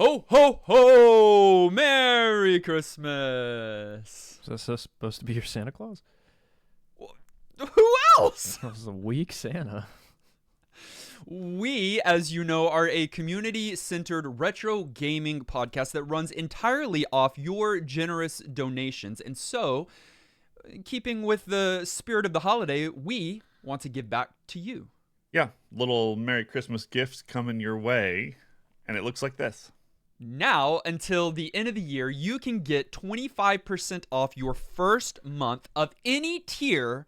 Ho, ho, ho! Merry Christmas! Is that supposed to be your Santa Claus? Who else? That was a weak Santa. We, as you know, are a community-centered retro gaming podcast that runs entirely off your generous donations. And so, keeping with the spirit of the holiday, we want to give back to you. Yeah, little Merry Christmas gifts coming your way, and it looks like this. Now, until the end of the year, you can get 25% off your first month of any tier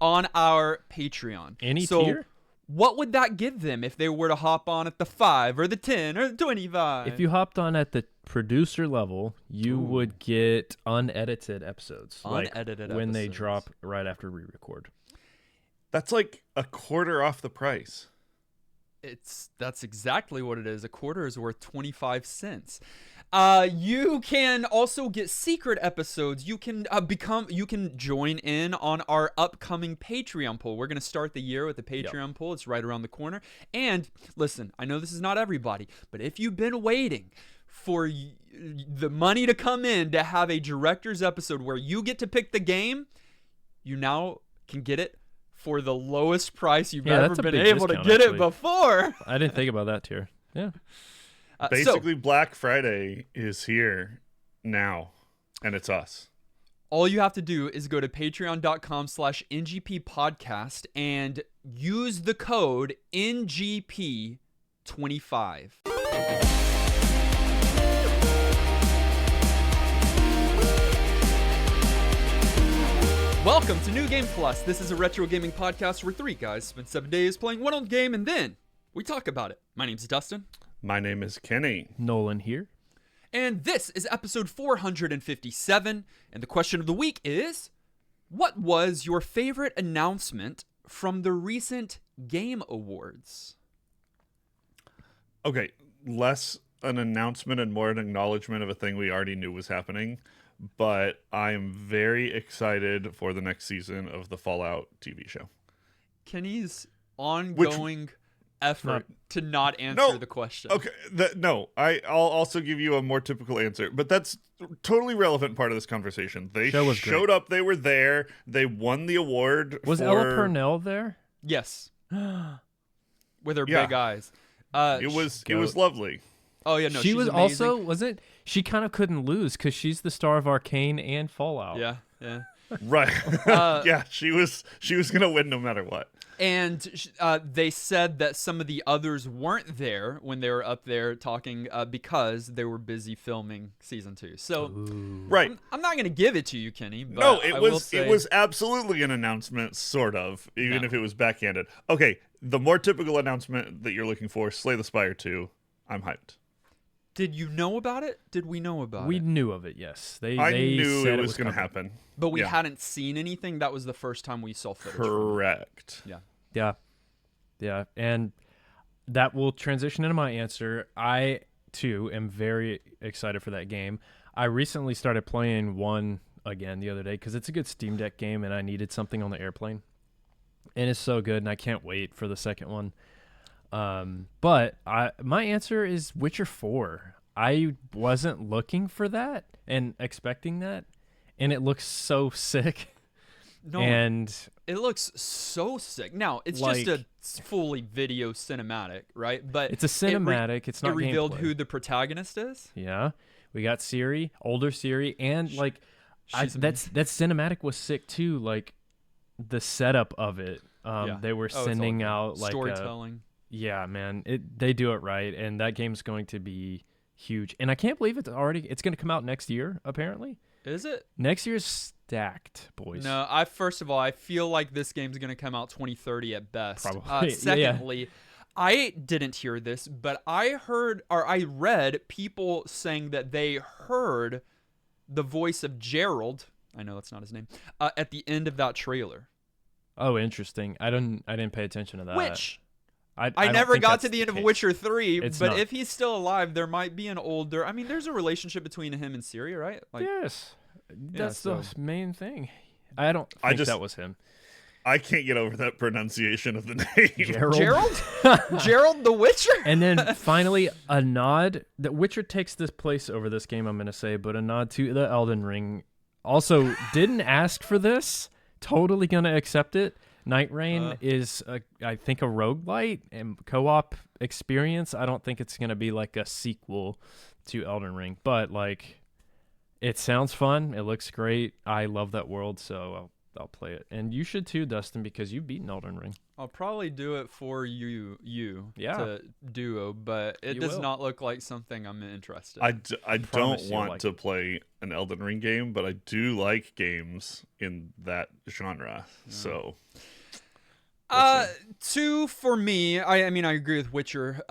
on our Patreon. Any tier? What would that give them if they were to hop on at the 5 or the 10 or the 25? If you hopped on at the producer level, you would get unedited episodes. Unedited when they episodes. drop right after we record. That's like a quarter off the price. That's exactly what it is. A quarter is worth 25 cents. You can also get secret episodes. You can join in on our upcoming Patreon poll. We're going to start the year with a Patreon poll. It's right around the corner. And listen, I know this is not everybody, but if you've been waiting for the money to come in to have a director's episode where you get to pick the game, you now can get it for the lowest price you've ever been able to get it before. I didn't think about that tier. Yeah. Basically, Black Friday is here now, and it's us. All you have to do is go to patreon.com/NGP podcast and use the code NGP25. Welcome to New Game Plus. This is a retro gaming podcast where three guys spend 7 days playing one old game and then we talk about it. My name's Dustin. My name is Kenny. Nolan here. And this is episode 457. And the question of the week is, what was your favorite announcement from the recent Game Awards? Okay, less an announcement and more an acknowledgement of a thing we already knew was happening. But I am very excited for the next season of the Fallout TV show. Kenny's ongoing effort to not answer the question. Okay, I'll also give you a more typical answer, but that's totally relevant part of this conversation. They showed up, they were there, they won the award. Was Ella Purnell there? Yes. With her big eyes. It was lovely. Oh yeah, no, she was amazing. also she kind of couldn't lose because she's the star of Arcane and Fallout. Yeah. Right. Yeah, she was gonna win no matter what. And they said that some of the others weren't there when they were up there talking because they were busy filming season 2. So, right. I'm not gonna give it to you, Kenny. But no, it was absolutely an announcement, sort of, even if it was backhanded. Okay, the more typical announcement that you're looking for, Slay the Spire 2. I'm hyped. Did you know about it? Did we know about it? We knew of it, yes. I knew it was going to happen. But we hadn't seen anything. That was the first time we saw footage. Correct. Yeah. And that will transition into my answer. I, too, am very excited for that game. I recently started playing 1 again the other day because it's a good Steam Deck game and I needed something on the airplane. And it's so good and I can't wait for the second one. But my answer is Witcher 4. I wasn't looking for that and expecting that, and it looks so sick. No, and it looks so sick. Now, it's just a fully video cinematic, right? But it's a cinematic. It's not It revealed gameplay. who the protagonist is. Yeah, we got Ciri, older Ciri, and that cinematic was sick too. Like the setup of it. They were sending out like storytelling. Yeah, man, they do it right, and that game's going to be huge. And I can't believe it's going to come out next year, apparently. Is it? Next year's stacked, boys. No, first of all, I feel like this game's going to come out 2030 at best. Probably. Secondly, I didn't hear this, but I read people saying that they heard the voice of Gerald, I know that's not his name, at the end of that trailer. Oh, interesting. I didn't pay attention to that. Which I never got to the end of Witcher 3, It's but not. if he's still alive, there might be there's a relationship between him and Ciri, right? Yes. That's so- the main thing. I don't think that was him. I can't get over that pronunciation of the name. Gerald? Gerald the Witcher? And then finally, a nod. The Witcher takes this place over this game, I'm going to say, but a nod to the Elden Ring. Also, didn't ask for this. Totally going to accept it. Night Rain is, I think, a roguelite and co-op experience. I don't think it's going to be like a sequel to Elden Ring, but like, it sounds fun. It looks great. I love that world, so I'll play it. And you should too, Dustin, because you've beaten Elden Ring. I'll probably do it for you Yeah. to duo, but it You does will. not look like something I'm interested I in. don't promise you'll want like to it. play an Elden Ring game, but I do like games in that genre. So, we'll see. 2 for me. I mean, I agree with Witcher.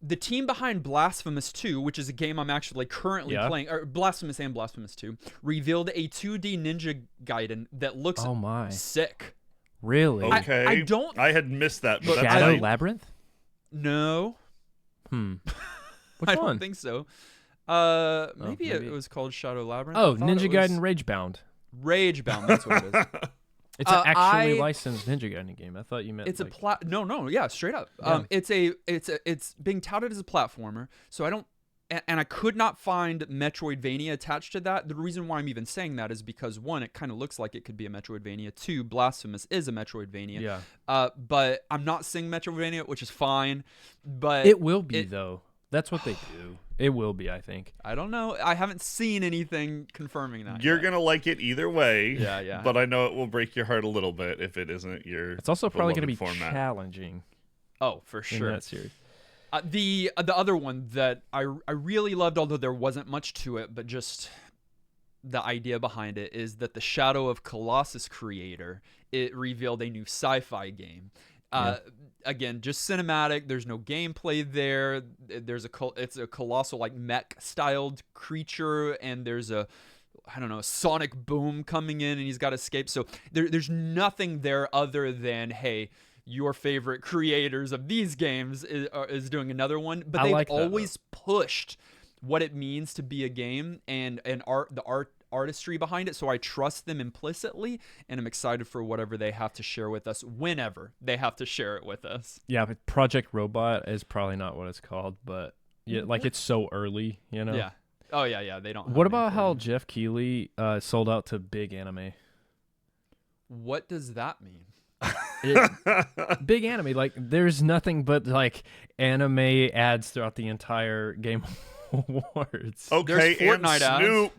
The team behind Blasphemous 2, which is a game I'm actually currently playing, or Blasphemous and Blasphemous 2, revealed a 2D Ninja Gaiden that looks Oh my. sick. Really? Okay, I don't- I had missed that. But Look, that's Shadow fine. Labyrinth? No, Which I one? don't think so. Maybe maybe. it was called Shadow Labyrinth. Oh, I thought Ninja it was Gaiden Ragebound. Ragebound. That's what it is. It's an actually I- licensed Ninja Gaiden game. I thought you meant It's like, no, yeah, straight up. Yeah. It's being touted as a platformer. So I don't, and I could not find Metroidvania attached to that. The reason why I'm even saying that is because 1, it kind of looks like it could be a Metroidvania. 2, Blasphemous is a Metroidvania. yeah. But I'm not seeing Metroidvania, which is fine. But It will be, though. That's what they do. It will be, I think. I don't know. I haven't seen anything confirming that. You're yet. gonna like it either way. Yeah. But I know it will break your heart a little bit if it isn't your. It's also probably going to be beloved format. challenging Oh, for in sure. that series. The other one that I really loved, although there wasn't much to it, but just the idea behind it is that the Shadow of Colossus creator, it revealed a new sci-fi game. Again, just cinematic. There's no gameplay there. It's a colossal like mech styled creature, and there's a sonic boom coming in, and he's got to escape. So there's nothing there other than, hey, your favorite creators of these games is doing another one. But I they've like that, always pushed what it means to be a game and artistry behind it, so I trust them implicitly, and I'm excited for whatever they have to share with us whenever they have to share it with us. Yeah, but Project Robot is probably not what it's called, but yeah, like it's so early, you know? Yeah. Oh yeah. They don't. have What a name about for how it. Jeff Keighley sold out to Big Anime? What does that mean? Big Anime, like there's nothing but like anime ads throughout the entire Game Awards. Okay, There's and Fortnite ads.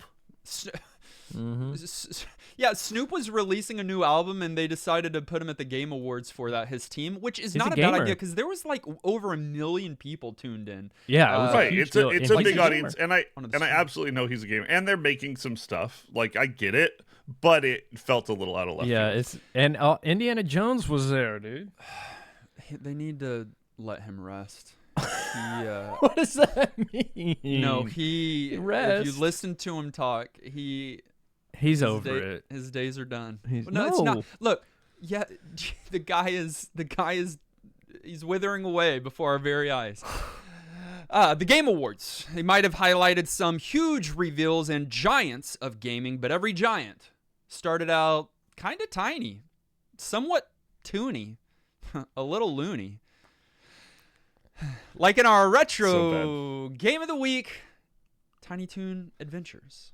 Snoop. Yeah, Snoop was releasing a new album, and they decided to put him at the Game Awards for that. His team, which is He's not a a bad gamer. idea, because there was like over 1 million people tuned in. Yeah, it was a Right, huge it's deal. a And he's big gamer. audience, and I One of the and I streamers. absolutely know he's a gamer, and they're making some stuff. Like I get it, but it felt a little out of left. Yeah, field. it's and Indiana Jones was there, dude. They need to let him rest. What does that mean? No, he. Rest. If you listen to him talk, he's his over it. His days are done. He's- Well, no, it's not. no. Look, yeah, the guy is. He's withering away before our very eyes. The Game Awards. They might have highlighted some huge reveals and giants of gaming, but every giant started out kind of tiny, somewhat toony, a little loony. Like in our retro So game of the week, Tiny Toon Adventures.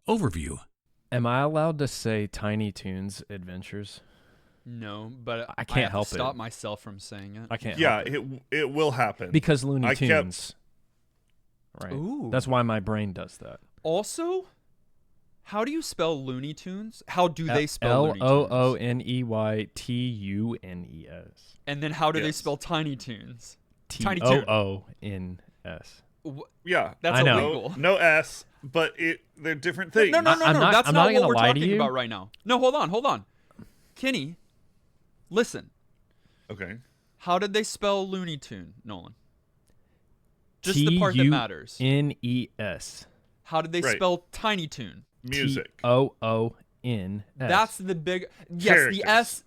Overview. Am I allowed to say Tiny Toons Adventures? No, but I can't have help to stop it. myself from saying it. I can't. Yeah, help it. it will happen. Because Looney I kept- Tunes. Right. Ooh. That's why my brain does that. Also, how do you spell Looney Tunes? How do they spell Looney Tunes? LOONEYTUNES. And then how do they Yes. spell Tiny Tunes? Tiny Toon. TOONS. Yeah, That's I know. illegal. no S, but they're different things. No. I'm not- That's I'm not not what gonna we're lie to talking you. about right now. No, hold on. Kenny, listen. Okay. How did they spell Looney Tune, Nolan? Just the part that matters. TUNES. How did they Right. spell Tiny Toon? Music. TOONS. That's the big. Yes, Characters.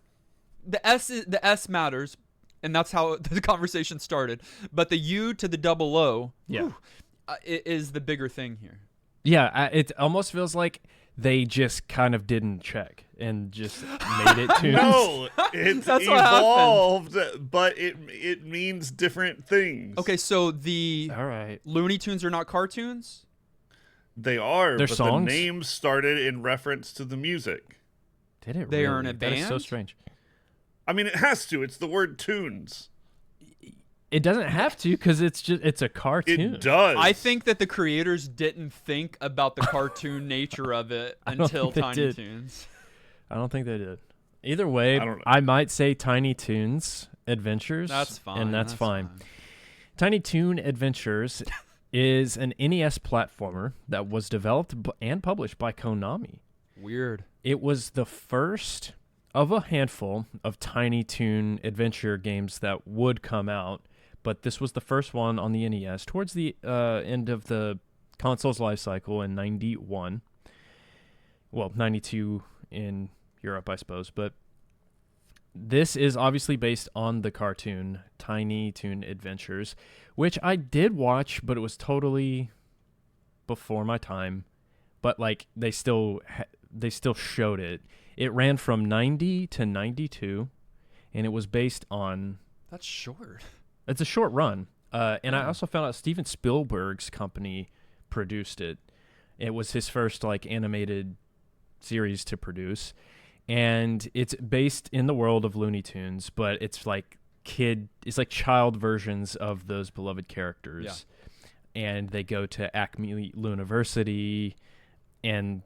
the S matters, and that's how the conversation started. But the U to the double O, Yeah. is the bigger thing here. Yeah, it almost feels like they just kind of didn't check. and just made it Toons? No, it's That's what happened. evolved, but it means different things. Okay, so the All right. Looney Tunes are not cartoons? They are, They're but songs? the name started in reference to the music. Did it They really? are in a That is so band? strange. I mean, it has to. It's the word tunes. It doesn't have to because it's a cartoon. It does. I think that the creators didn't think about the cartoon nature of it don't until think they Tiny did. Toons. I don't think they did. Either way, I don't know. I might say Tiny Toons Adventures. That's fine. And that's fine. Tiny Toon Adventures is an NES platformer that was developed and published by Konami. Weird. It was the first of a handful of Tiny Toon adventure games that would come out, but this was the first one on the NES towards the end of the console's life cycle in 91. Well, 92 in Europe, I suppose, but this is obviously based on the cartoon Tiny Toon Adventures, which I did watch, but it was totally before my time. But like they still showed it. It ran from 90 to 92, and it was based on. That's short. It's a short run, and I also found out Steven Spielberg's company produced it. It was his first like animated series to produce. And it's based in the world of Looney Tunes, but it's like child versions of those beloved characters. Yeah. And they go to Acme University, and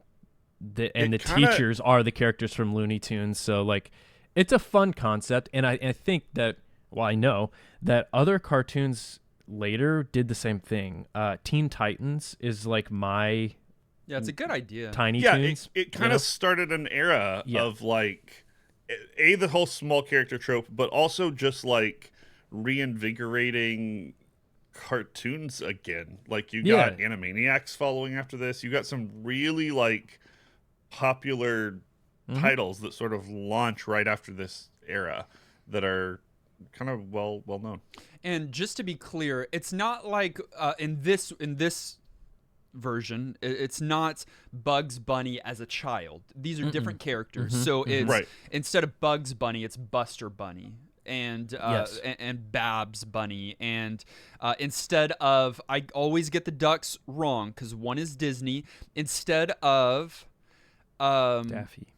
the teachers are the characters from Looney Tunes. So like, it's a fun concept, and I think that I know that other cartoons later did the same thing. Teen Titans is like my. Yeah, it's a good idea. Tiny Toons. It kind of started an era of like the whole small character trope, but also just like reinvigorating cartoons again. Like you got Animaniacs following after this. You got some really like popular titles that sort of launch right after this era that are kind of well known. And just to be clear, it's not like in this version, it's not Bugs Bunny as a child. These are different characters. So it's instead of Bugs Bunny, it's Buster Bunny and and Babs Bunny. And instead of, I always get the ducks wrong because one is Disney. Instead of Daffy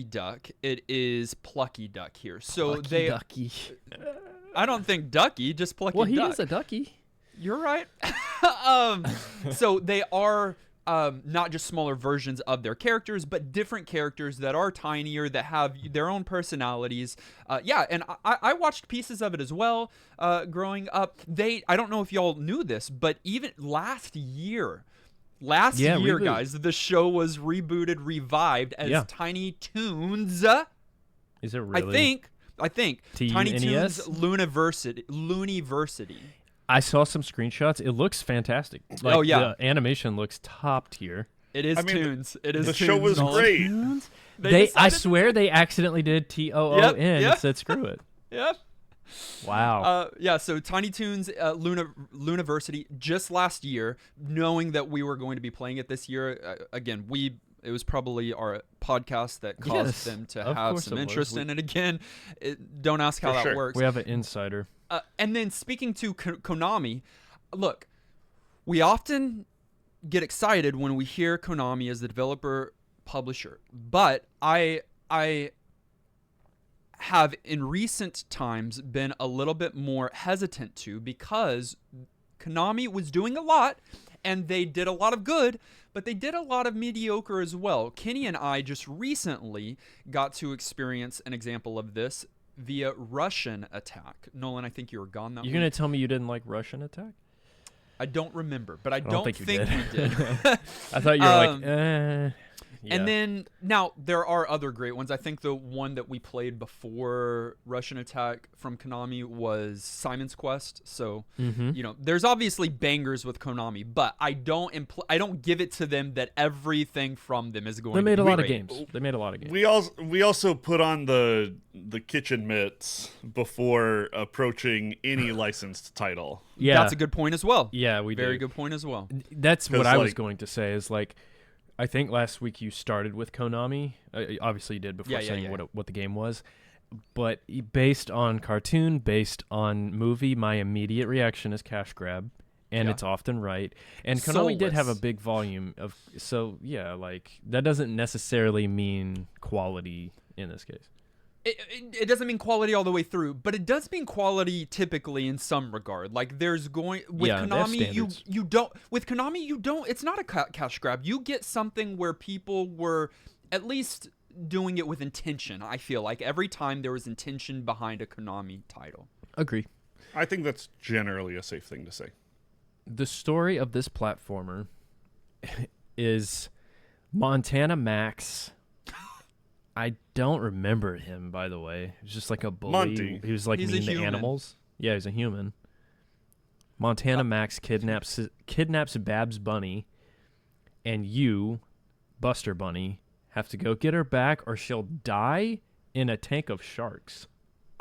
Duck, it is Plucky Duck here. So Ducky. I don't think Ducky, just Plucky Duck. Well, he is a ducky. You're right. So they are not just smaller versions of their characters, but different characters that are tinier, that have their own personalities. And I watched pieces of it as well growing up. I don't know if y'all knew this, but even last year, reboot. guys, the show was rebooted, revived as Tiny Toons. Is it really? I think Tiny Toons Looniversity. I saw some screenshots. It looks fantastic. Like, the animation looks top tier. It is Toons. It is. The Toons, show was great. I swear they accidentally did TOON and said screw it. Yep. Wow. So Tiny Toons Looniversity just last year, knowing that we were going to be playing it this year. Again, it was probably our podcast that caused them to have some interest in it again. Don't ask how that works. We have an insider. And then speaking to Konami, look, we often get excited when we hear Konami as the developer publisher, but I have in recent times been a little bit more hesitant to, because Konami was doing a lot and they did a lot of good, but they did a lot of mediocre as well. Kenny and I just recently got to experience an example of this via Russian Attack. Nolan, I think you were gone that week. You're going to tell me you didn't like Russian Attack? I don't remember, but I don't think we did. I thought you were like, Yeah. And then, now, there are other great ones. I think the one that we played before Russian Attack from Konami was Simon's Quest. So, there's obviously bangers with Konami, but I don't give it to them that everything from them is going to be great. They made a lot of games. We also put on the kitchen mitts before approaching any licensed title. Yeah. That's a good point as well. Yeah, we did. Very good point as well. That's what I was going to say is like, I think last week you started with Konami. Obviously, you did before saying yeah. what the game was. But based on cartoon, based on movie, my immediate reaction is cash grab, and it's often right. And Konami did have a big volume of, so yeah, like that doesn't necessarily mean quality in this case. It doesn't mean quality all the way through, but it does mean quality typically in some regard. Like there's going with Konami, you don't with Konami you don't. It's not a cash grab. You get something where people were at least doing it with intention. I feel like every time there was intention behind a Konami title. Agree. I think that's generally a safe thing to say. The story of this platformer is Montana Max. I don't remember him, by the way. He was just like a bully. Monty. He was like mean to animals. Yeah, he's a human. Montana Max kidnaps Babs Bunny, and you, Buster Bunny, have to go get her back or she'll die in a tank of sharks.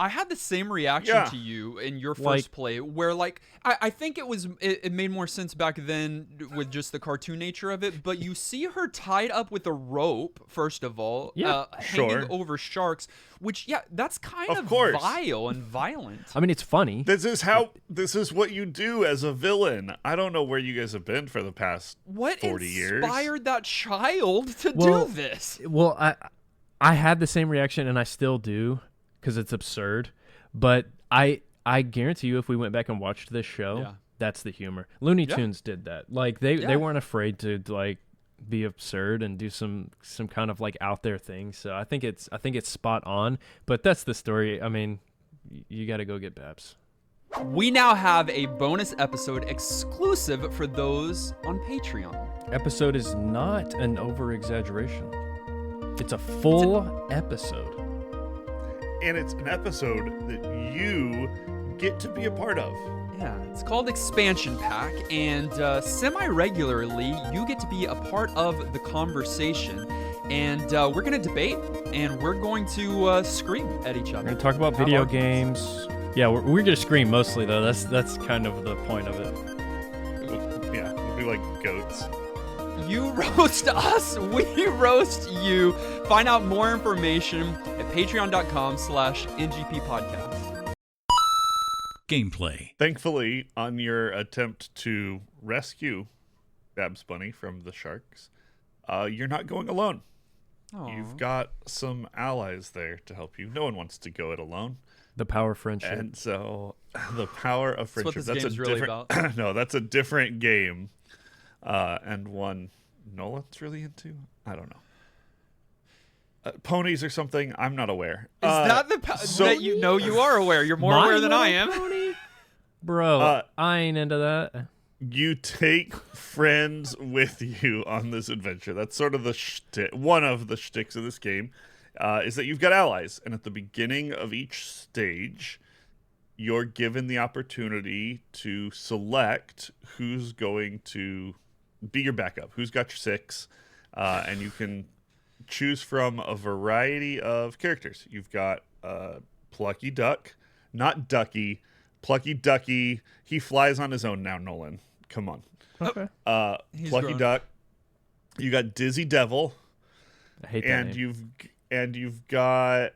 I had the same reaction to you in your first play, where like I think it made more sense back then with just the cartoon nature of it. But you see her tied up with a rope, first of all, hanging over sharks, which that's kind of vile and violent. I mean, it's funny. This is what you do as a villain. I don't know where you guys have been for the past 40 years. What inspired that child to do this? Well, I had the same reaction, and I still do. Because it's absurd, but I guarantee you, if we went back and watched this show, that's the humor. Looney Tunes did that. Like they weren't afraid to like be absurd and do some kind of like out there thing. So I think it's spot on. But that's the story. I mean, you got to go get Babs. We now have a bonus episode exclusive for those on Patreon. Episode is not an over-exaggeration. It's a full episode. And it's an episode that you get to be a part of. Yeah, it's called Expansion Pack, and semi-regularly, you get to be a part of the conversation. And we're going to debate, and we're going to scream at each other. We're going to talk about video games. Yeah, we're going to scream mostly, though. That's kind of the point of it. Yeah, we're like goats. You roast us, we roast you. Find out more information at patreon.com/NGP podcast. Gameplay. Thankfully, on your attempt to rescue Babs Bunny from the sharks, you're not going alone. Aww. You've got some allies there to help you. No one wants to go it alone. The power of friendship. And so, the power of friendship. That's what this game's really about. No, that's a different game. And one Nolan's really into? I don't know. Ponies or something? I'm not aware. Is that that you know you are aware? You're more aware than I am. Pony? Bro, I ain't into that. You take friends with you on this adventure. That's sort of one of the shticks of this game, is that you've got allies. And at the beginning of each stage, you're given the opportunity to select who's going to be your backup, who's got your 6, and you can choose from a variety of characters. You've got Plucky Duck, not Ducky, Plucky Ducky. He flies on his own now, Nolan. Come on. Okay. Plucky Duck. You got Dizzy Devil. I hate that and you've got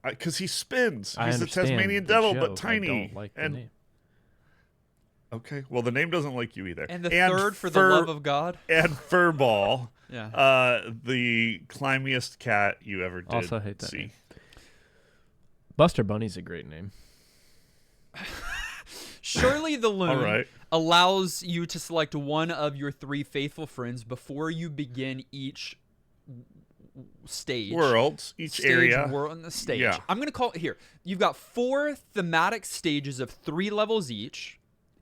because he spins. He's the Tasmanian Devil, but tiny. I don't like the name. Okay, well, the name doesn't like you either. And the third for the love of God. And Furball. Yeah. The climbiest cat you ever did also hate that see. Name. Buster Bunny's a great name. Surely the Loon right. allows you to select one of your 3 faithful friends before you begin each stage. Each area. World, the stage. Yeah. I'm going to call it here. You've got 4 thematic stages of 3 levels each.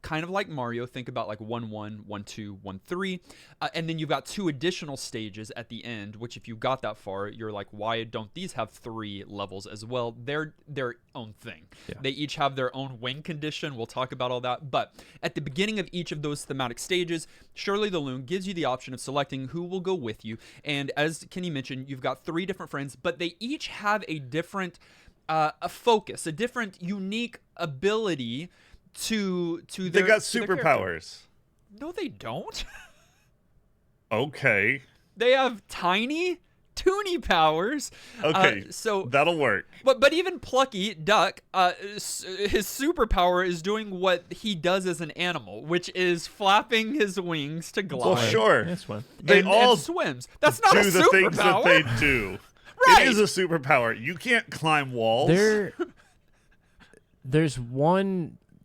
Kind of like Mario, think about like 1-1, 1-2, 1-3, and then you've got 2 additional stages at the end, which if you got that far, you're like, why don't these have 3 levels as well? They're their own thing. Yeah. They each have their own win condition. We'll talk about all that. But at the beginning of each of those thematic stages, Surely the Loon gives you the option of selecting who will go with you. And as Kenny mentioned, you've got 3 different friends, but they each have a different a focus, a different unique ability to their, they got to superpowers. No, they don't. Okay. They have tiny, toony powers. Okay, so that'll work. But even Plucky Duck, his superpower is doing what he does as an animal, which is flapping his wings to glide. Well, sure. That's one. They and all swims. That's not do a the things that superpower. they do. Right. It is a superpower. You can't climb walls.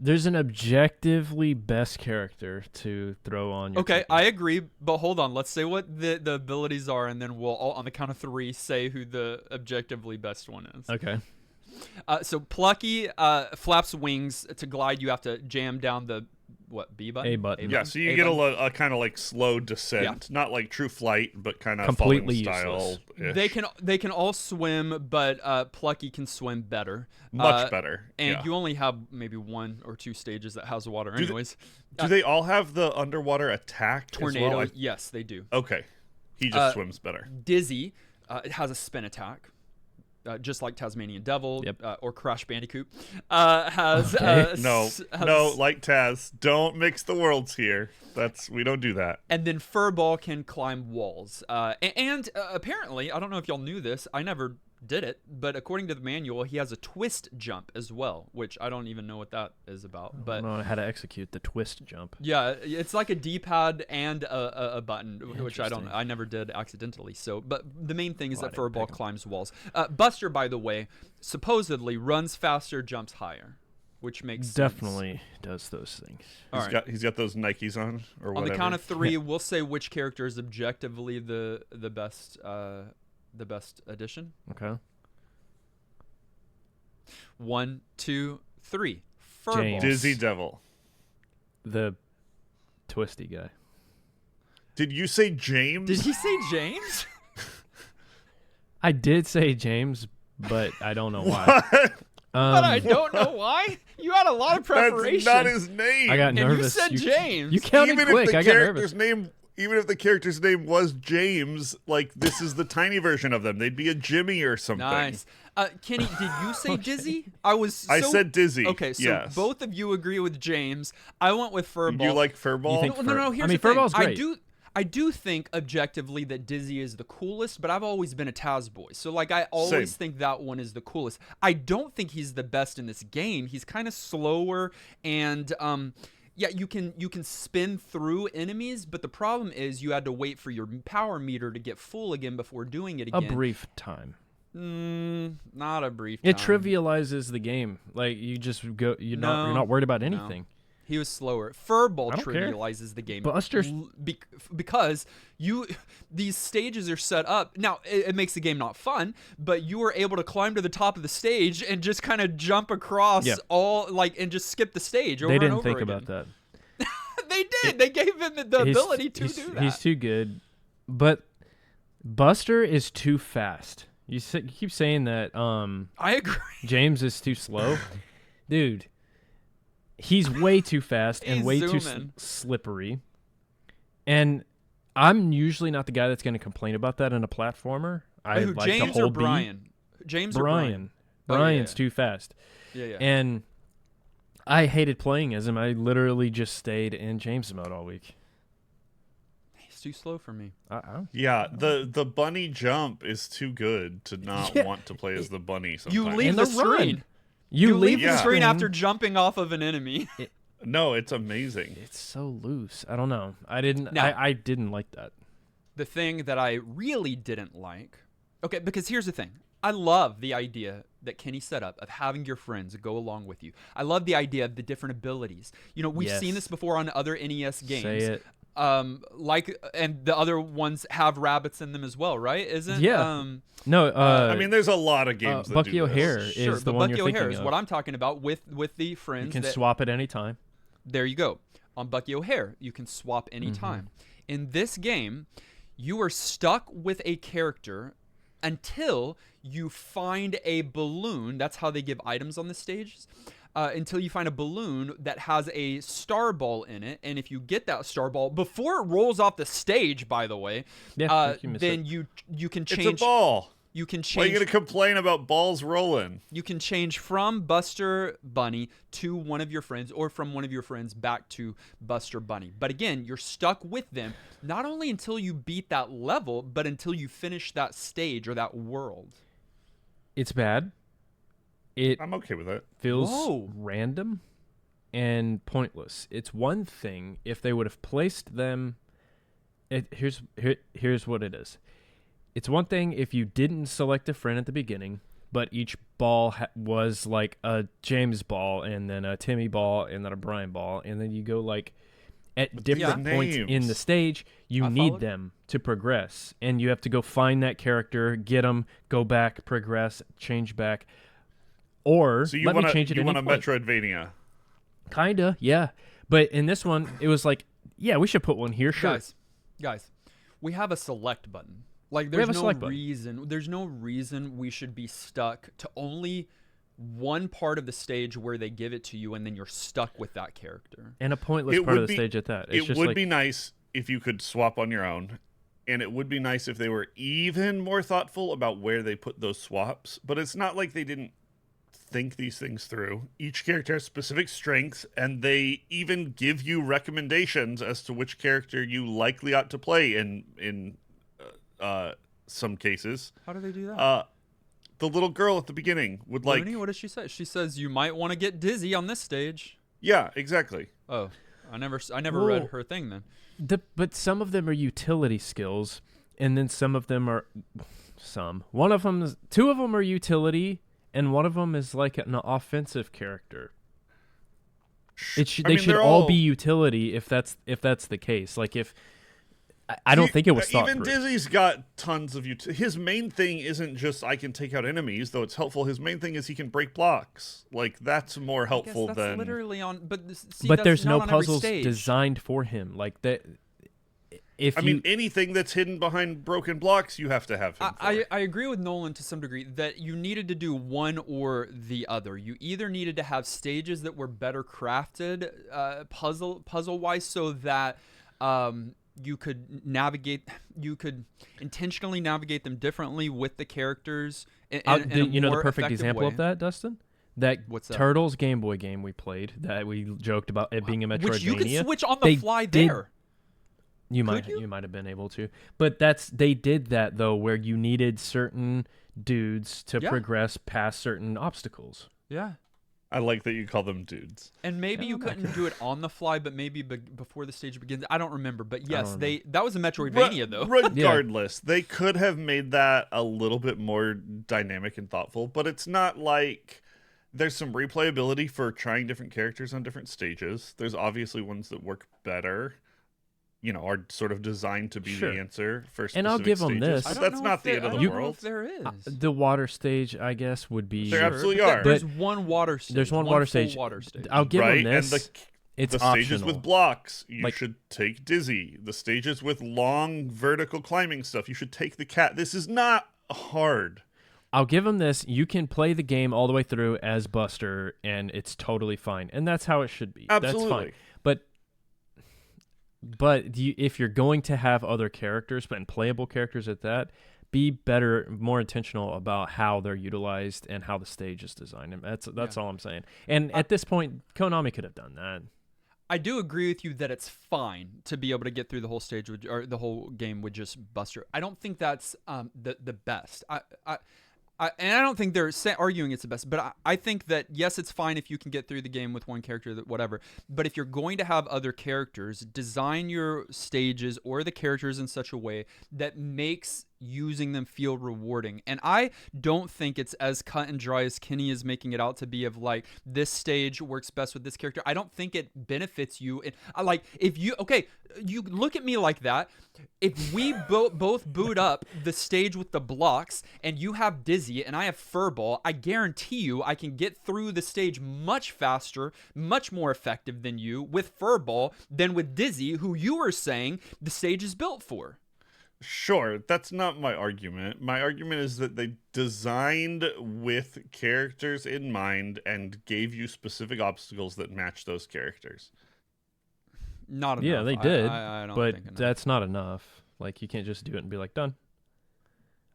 There's an objectively best character to throw on your Okay, ticket. I agree, but hold on. Let's say what the abilities are, and then we'll all, on the count of 3, say who the objectively best one is. Okay. So Plucky flaps wings to glide. You have to jam down the B button? A button. Yeah, so you A get button. a kind of like slow descent, not like true flight, but kind of Completely style. They can all swim, but Plucky can swim better. Much better. And yeah. you only have maybe 1 or 2 stages that has water, Do anyways. Do they all have the underwater attack Tornado, as well? yes, they do. Okay, he just swims better. Dizzy has a spin attack. Just like Tasmanian Devil or Crash Bandicoot has No, like Taz, don't mix the worlds here. We don't do that. And then Furball can climb walls. And apparently, I don't know if y'all knew this. I never did it, but according to the manual, he has a twist jump as well, which I don't even know what that is about. But I don't know how to execute the twist jump. yeah, it's like a D-pad and a button, which I never did accidentally. So, but the main thing is that Furball climbs walls. Buster, by the way, supposedly runs faster, jumps higher, which makes Definitely does those things. He's got those Nikes on, or whatever. On the count of 3, we'll say which character is objectively the best. The best addition. Okay. 1, 2, 3. Furball. James. Dizzy Devil. The twisty guy. Did you say James? Did he say James? I did say James, but I don't know why. But I don't know why. You had a lot of preparation. That's not his name. I got and nervous. you said James. You counted quick. I got nervous. Even if the character's name was James, like this is the tiny version of them. They'd be a Jimmy or something. Nice. Kenny, did you say Dizzy? I said Dizzy. Okay, so yes. both of you agree with James. I went with Furball. You like Furball? You think No. Here's I mean, the thing. Furball's great. I do think objectively that Dizzy is the coolest, but I've always been a Taz boy. So like I always think that one is the coolest. I don't think he's the best in this game. He's kind of slower and yeah, you can spin through enemies, but the problem is you had to wait for your power meter to get full again before doing it again. A brief time. Not a brief time. It trivializes the game. Like you just go. You're not worried about anything. He was slower. Furball I don't care. trivializes the game. Buster's because these stages are set up. Now, it makes the game not fun, but you were able to climb to the top of the stage and just kind of jump across and just skip the stage over They and didn't over think again. about that. They did. They gave him the ability to do that. He's too good. But Buster is too fast. You keep saying that I agree. James is too slow. Dude. He's way too fast and way too slippery. And I'm usually not the guy that's going to complain about that in a platformer. I like James to hold or Brian? James or Brian. Brian? Brian's too fast. Yeah. And I hated playing as him. I literally just stayed in James mode all week. He's too slow for me. Yeah, the bunny jump is too good to not want to play as the bunny sometimes. You leave And the the run. screen. You leave leave the the screen after jumping off of an enemy. No, it's amazing. It's so loose. I don't know. I didn't like that. The thing that I really didn't like, okay, because here's the thing. I love the idea that Kenny set up of having your friends go along with you. I love the idea of the different abilities. You know, we've seen this before on other NES games. Say it. And the other ones have rabbits in them as well, right? Isn't No, I mean, there's a lot of games that Bucky do this. O'Hare is the one Bucky you're thinking O'Hare is of. what I'm talking about with the friends. You can that, swap at any time. There you go. On Bucky O'Hare, you can swap anytime. In this game, you are stuck with a character until you find a balloon. That's how they give items on the stages. Until you find a balloon that has a star ball in it, and if you get that star ball before it rolls off the stage, by the way, then you can change. It's a ball. You can Why are you change. going to complain about balls rolling? You can change from Buster Bunny to one of your friends, or from one of your friends back to Buster Bunny. But again, you're stuck with them not only until you beat that level, but until you finish that stage or that world. It's bad. It I'm okay with it. feels Whoa. random and pointless. It's one thing if they would have placed them. Here's what it is. It's one thing if you didn't select a friend at the beginning, but each ball was like a James ball, and then a Timmy ball, and then a Brian ball, and then you go like at different points in the stage, you need them to progress, and you have to go find that character, get them, go back, progress, change back, or So you let want me change it. You want a point. Metroidvania? Kinda, yeah. But in this one, it was like, yeah, we should put one here, sure. Guys, we have a select button. Like, have there's a no select button. reason. There's no reason we should be stuck to only one part of the stage where they give it to you, and then you're stuck with that character. And a pointless part of the stage at that. It's It just would like, be nice if you could swap on your own, and it would be nice if they were even more thoughtful about where they put those swaps. But it's not like they didn't think these things through. Each character has specific strengths, and they even give you recommendations as to which character you likely ought to play in some cases. How do they do that? The little girl at the beginning would like... Looney, what does she say? She says you might want to get dizzy on this stage. Yeah, exactly. Oh, I never Well, read her thing then. but some of them are utility skills, and then some of them are one of them is, two of them are utility, and one of them is like an offensive character. They should all be utility if that's the case. Like if I don't think it was thought even through. Dizzy's got tons of his main thing isn't just I can take out enemies, though it's helpful. His main thing is he can break blocks. Like that's more helpful that's than literally on. But But there's no not on every puzzles stage. designed for him. Like that. I mean, anything that's hidden behind broken blocks, you have to have him for. I agree with Nolan to some degree that you needed to do one or the other. You either needed to have stages that were better crafted, puzzle wise, so that you could intentionally navigate them differently with the characters. In a the more perfect effective example way. of that, Dustin. That What's that? Turtles Game Boy game we played that we joked about it being a Metroidvania. Which you could switch on the fly there. You might have been able to, but they did that though, where you needed certain dudes to progress past certain obstacles. Yeah. I like that you call them dudes. And maybe you couldn't do it on the fly, but maybe before the stage begins. I don't remember, but yes, that was a Metroidvania though. Regardless, they could have made that a little bit more dynamic and thoughtful, but it's not like there's some replayability for trying different characters on different stages. There's obviously ones that work better. Are sort of designed to be the answer for specific And I'll give them stages. this. But that's not the end of the I don't know world. if there is. The water stage, I guess, would be. There absolutely are. There's one water stage. There's one full water stage. water stage. I'll give them Right? this. And it's the stages optional. with blocks, you Like- should take Dizzy. The stages with long vertical climbing stuff, you should take the cat. This is not hard. I'll give them this. You can play the game all the way through as Buster, and it's totally fine. And that's how it should be. Absolutely. That's fine. But if you're going to have other characters, and playable characters at that, be better, more intentional about how they're utilized and how the stage is designed. And that's all I'm saying. And at this point, Konami could have done that. I do agree with you that it's fine to be able to get through the whole stage or the whole game with just Buster. I don't think that's the best. And I don't think they're arguing it's the best, but I think that, yes, it's fine if you can get through the game with one character, whatever. But if you're going to have other characters, design your stages or the characters in such a way that makes using them feel rewarding. And I don't think it's as cut and dry as Kenny is making it out to be, of like, this stage works best with this character. I don't think it benefits you. If you look at me like that. If we both boot up the stage with the blocks and you have Dizzy and I have Furball, I guarantee you I can get through the stage much faster, much more effective than you with Furball than with Dizzy, who you were saying the stage is built for. Sure, that's not my argument. My argument is that they designed with characters in mind and gave you specific obstacles that match those characters. Not enough. Yeah, they did, I don't but think enough. that's not enough. Like, you can't just do it and be like, done.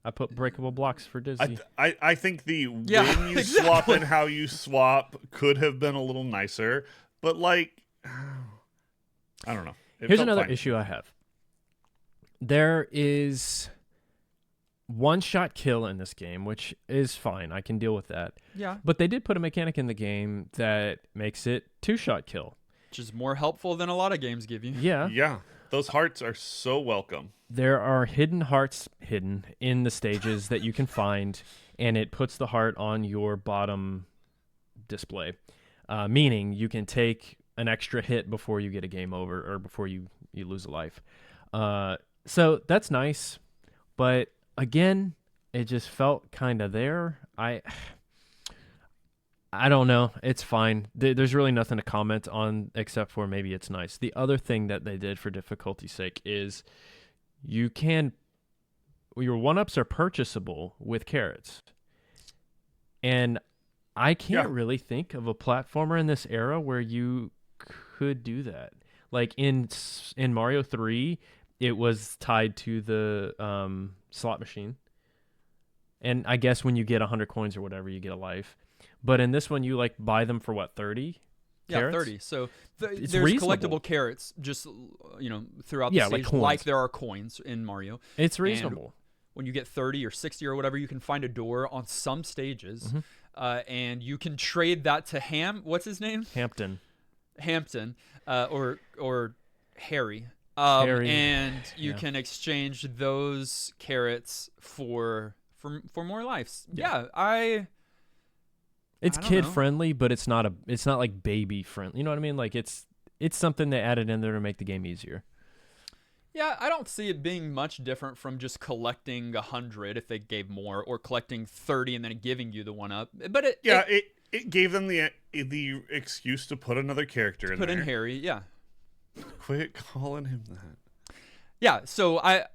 I put breakable blocks for Dizzy. I think the Yeah, when you swap and how you swap could have been a little nicer, but like, I don't know. Here's another issue I have. There is one-shot kill in this game, which is fine. I can deal with that. Yeah. But they did put a mechanic in the game that makes it two-shot kill. Which is more helpful than a lot of games give you. Yeah. Yeah, those hearts are so welcome. There are hidden hearts hidden in the stages that you can find, and it puts the heart on your bottom display, meaning you can take an extra hit before you get a game over or before you lose a life. So that's nice, but again, it just felt kind of there. I don't know. It's fine. There's really nothing to comment on except for maybe it's nice. The other thing that they did for difficulty's sake is your 1-ups are purchasable with carrots. And I can't really think of a platformer in this era where you could do that. Like in Mario 3, it was tied to the slot machine. And I guess when you get 100 coins or whatever, you get a life. But in this one, you like buy them for what, 30? Yeah, carrots? 30. So there's reasonable. collectible carrots just throughout the stage, coins. like there are coins in Mario. It's reasonable. And when you get 30 or 60 or whatever, you can find a door on some stages, and you can trade that to what's his name? Hampton, or Harry. Harry. And you can exchange those carrots for more lives. Yeah, It's I don't kid know. friendly, but it's not like baby friendly. You know what I mean? Like it's something they added in there to make the game easier. Yeah, I don't see it being much different from just collecting 100 if they gave more, or collecting 30 and then giving you the 1-up. But it gave them the excuse to put another character in put there. in Harry, yeah. Quit calling him that. Yeah, so I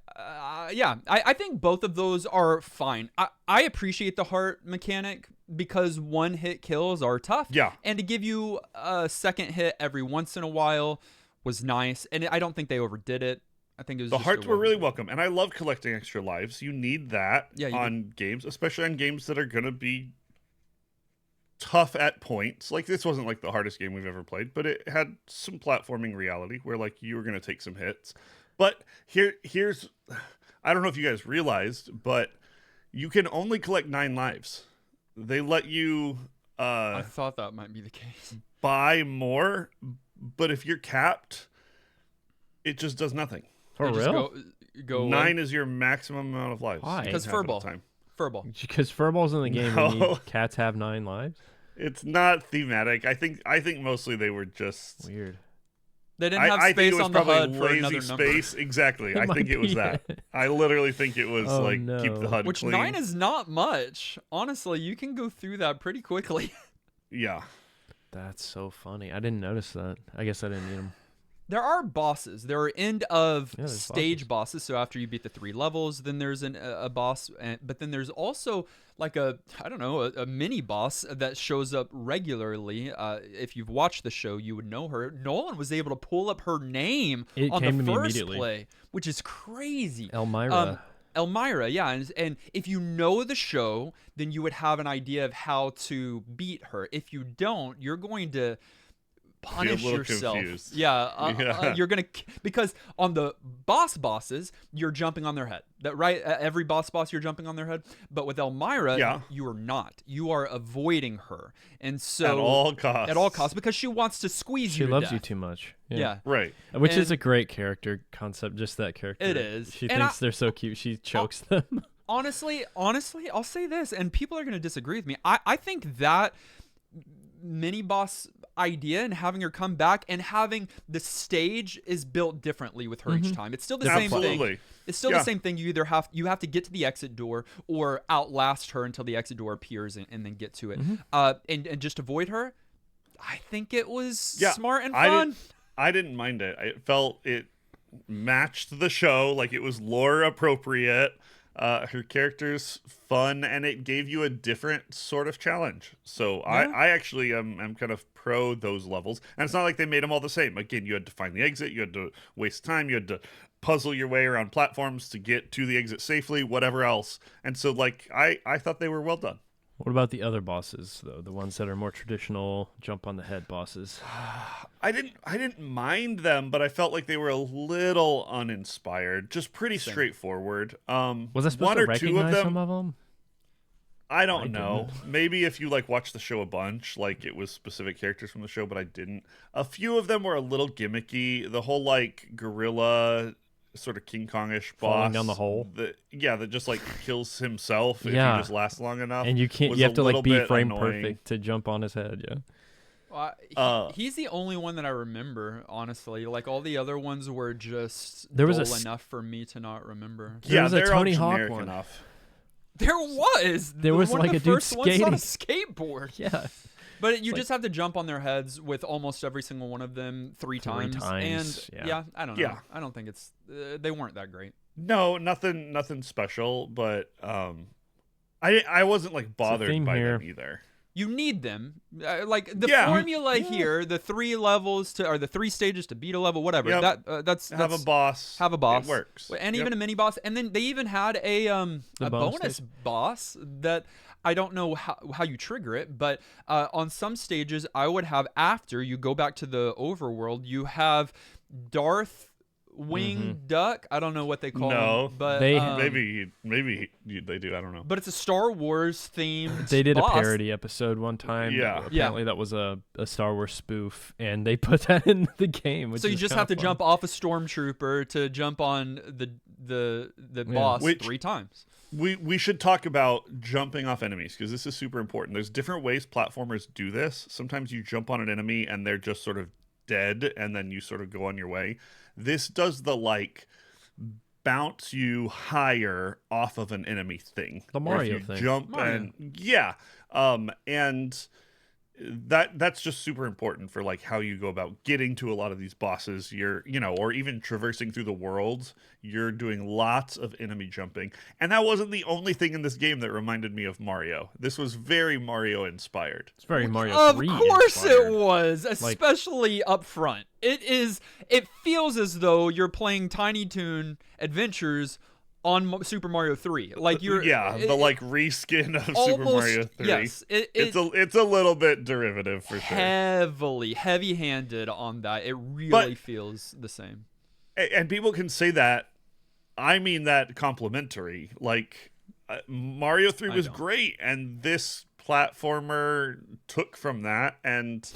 think both of those are fine. I appreciate the heart mechanic because one-hit kills are tough. Yeah. And to give you a second hit every once in a while was nice, and I don't think they overdid it. I think it was The just hearts were really welcome, and I love collecting extra lives. You need that on games, especially on games that are going to be tough at points. Like, this wasn't like the hardest game we've ever played, but it had some platforming reality where like you were going to take some hits. But here's I don't know if you guys realized, but you can only collect 9 lives. They let you I thought that might be the case. buy more, but if you're capped, it just does nothing. For They just real? Go 9 is your maximum amount of lives. Why? Because You can have at a Furball. time. Furball. Because Furballs in the game, No. you need cats have 9 lives. It's not thematic. I think mostly they were just. Weird. They didn't have I think space it was on the probably HUD for lazy another number. space. Exactly. I might think it was be that. it. I literally think it was Oh, keep the no. HUD Which clean. 9 is not much. Honestly, you can go through that pretty quickly. Yeah. That's so funny. I didn't notice that. I guess I didn't need them. There are bosses. There are end of Yeah, there's stage bosses. So after you beat the 3 levels, then there's a boss. But then there's also like a mini boss that shows up regularly. If you've watched the show, you would know her. Nolan was able to pull up her name It on came the to me first immediately. play, which is crazy. Elmira. Elmira, yeah, and if you know the show, then you would have an idea of how to beat her. If you don't, you're going to punish little yourself. confused. Yeah, you're gonna, because on the bosses, you're jumping on their head. That right? Every boss, you're jumping on their head. But with Elmira, you are not. You are avoiding her, and so At all costs. At all costs, because she wants to squeeze you. She to loves death. you too much. Yeah. Right. Which is And- a great character concept, just that character. It is. She And thinks they're so cute, she chokes them. Honestly, I'll say this, and people are going to disagree with me. I think that mini boss idea and having her come back and having the stage is built differently with her each time. It's still the same thing. Absolutely. It's still the same thing. You either have to get to the exit door or outlast her until the exit door appears and then get to it. And just avoid her. I think it was smart and fun. I didn't mind it. It felt it matched the show, like it was lore appropriate. Her character's fun, and it gave you a different sort of challenge. So I actually am kind of pro those levels. And it's not like they made them all the same. Again, you had to find the exit, you had to waste time, you had to puzzle your way around platforms to get to the exit safely, whatever else. And so, like, I thought they were well done. What about the other bosses, though? The ones that are more traditional, jump on the head bosses? I didn't mind them, but I felt like they were a little uninspired. Just pretty straightforward. Was I supposed one to or recognize two of them, some of them? I don't know. Maybe if you like watch the show a bunch, like it was specific characters from the show, but I didn't. A few of them were a little gimmicky. The whole like gorilla sort of King Kong-ish boss Falling down the hole. that just like kills himself if Yeah. you just last long enough. And you can't. was You a have to like little be bit frame annoying. perfect to jump on his head. Yeah. He's the only one that I remember, honestly. Like all the other ones were just There was dull a enough for me to not remember. There was a they're all Tony Hawk generic one. enough. There was. There was, one like, of a the dude first ones on a skating. skateboard. Yeah. But you just have to jump on their heads with almost every single one of them three times. times, And yeah. I don't know. Yeah. I don't think it's they weren't that great. No, nothing special, but I wasn't like bothered theme by here. them either. You need them. Like the Yeah. formula here, the 3 levels to or the 3 stages to beat a level, whatever. Yep. That's Have a boss. Have a boss. It works. And Yep. even a mini boss. And then they even had a bonus boss that I don't know how you trigger it, but on some stages I would have after you go back to the overworld, you have Darth Wing Duck. I don't know what they call him, but They- maybe they do. I don't know. but it's a Star Wars themed. They did boss. a parody episode one time. Yeah. Apparently that was a Star Wars spoof, and they put that in the game. Which So you is just kinda have to fun. jump off a stormtrooper to jump on the boss Which- 3 times. We should talk about jumping off enemies because this is super important. There's different ways platformers do this. Sometimes you jump on an enemy and they're just sort of dead, and then you sort of go on your way. This does the like bounce you higher off of an enemy thing. The Where if Mario you thing. Jump Mario. and and that's just super important for like how you go about getting to a lot of these bosses. You're or even traversing through the world, you're doing lots of enemy jumping. And that wasn't the only thing in this game that reminded me of Mario. This was very Mario inspired. It's very Mario Of 3 course inspired. it was, especially up front. It feels as though you're playing Tiny Toon Adventures on Super Mario 3. Like you're the like reskin of Super almost- Mario 3. Yes, It's a little bit derivative for sure. heavy-handed on that. It really feels the same. And people can say that. I mean that complimentary. Like Mario 3 was don't. great, and this platformer took from that. And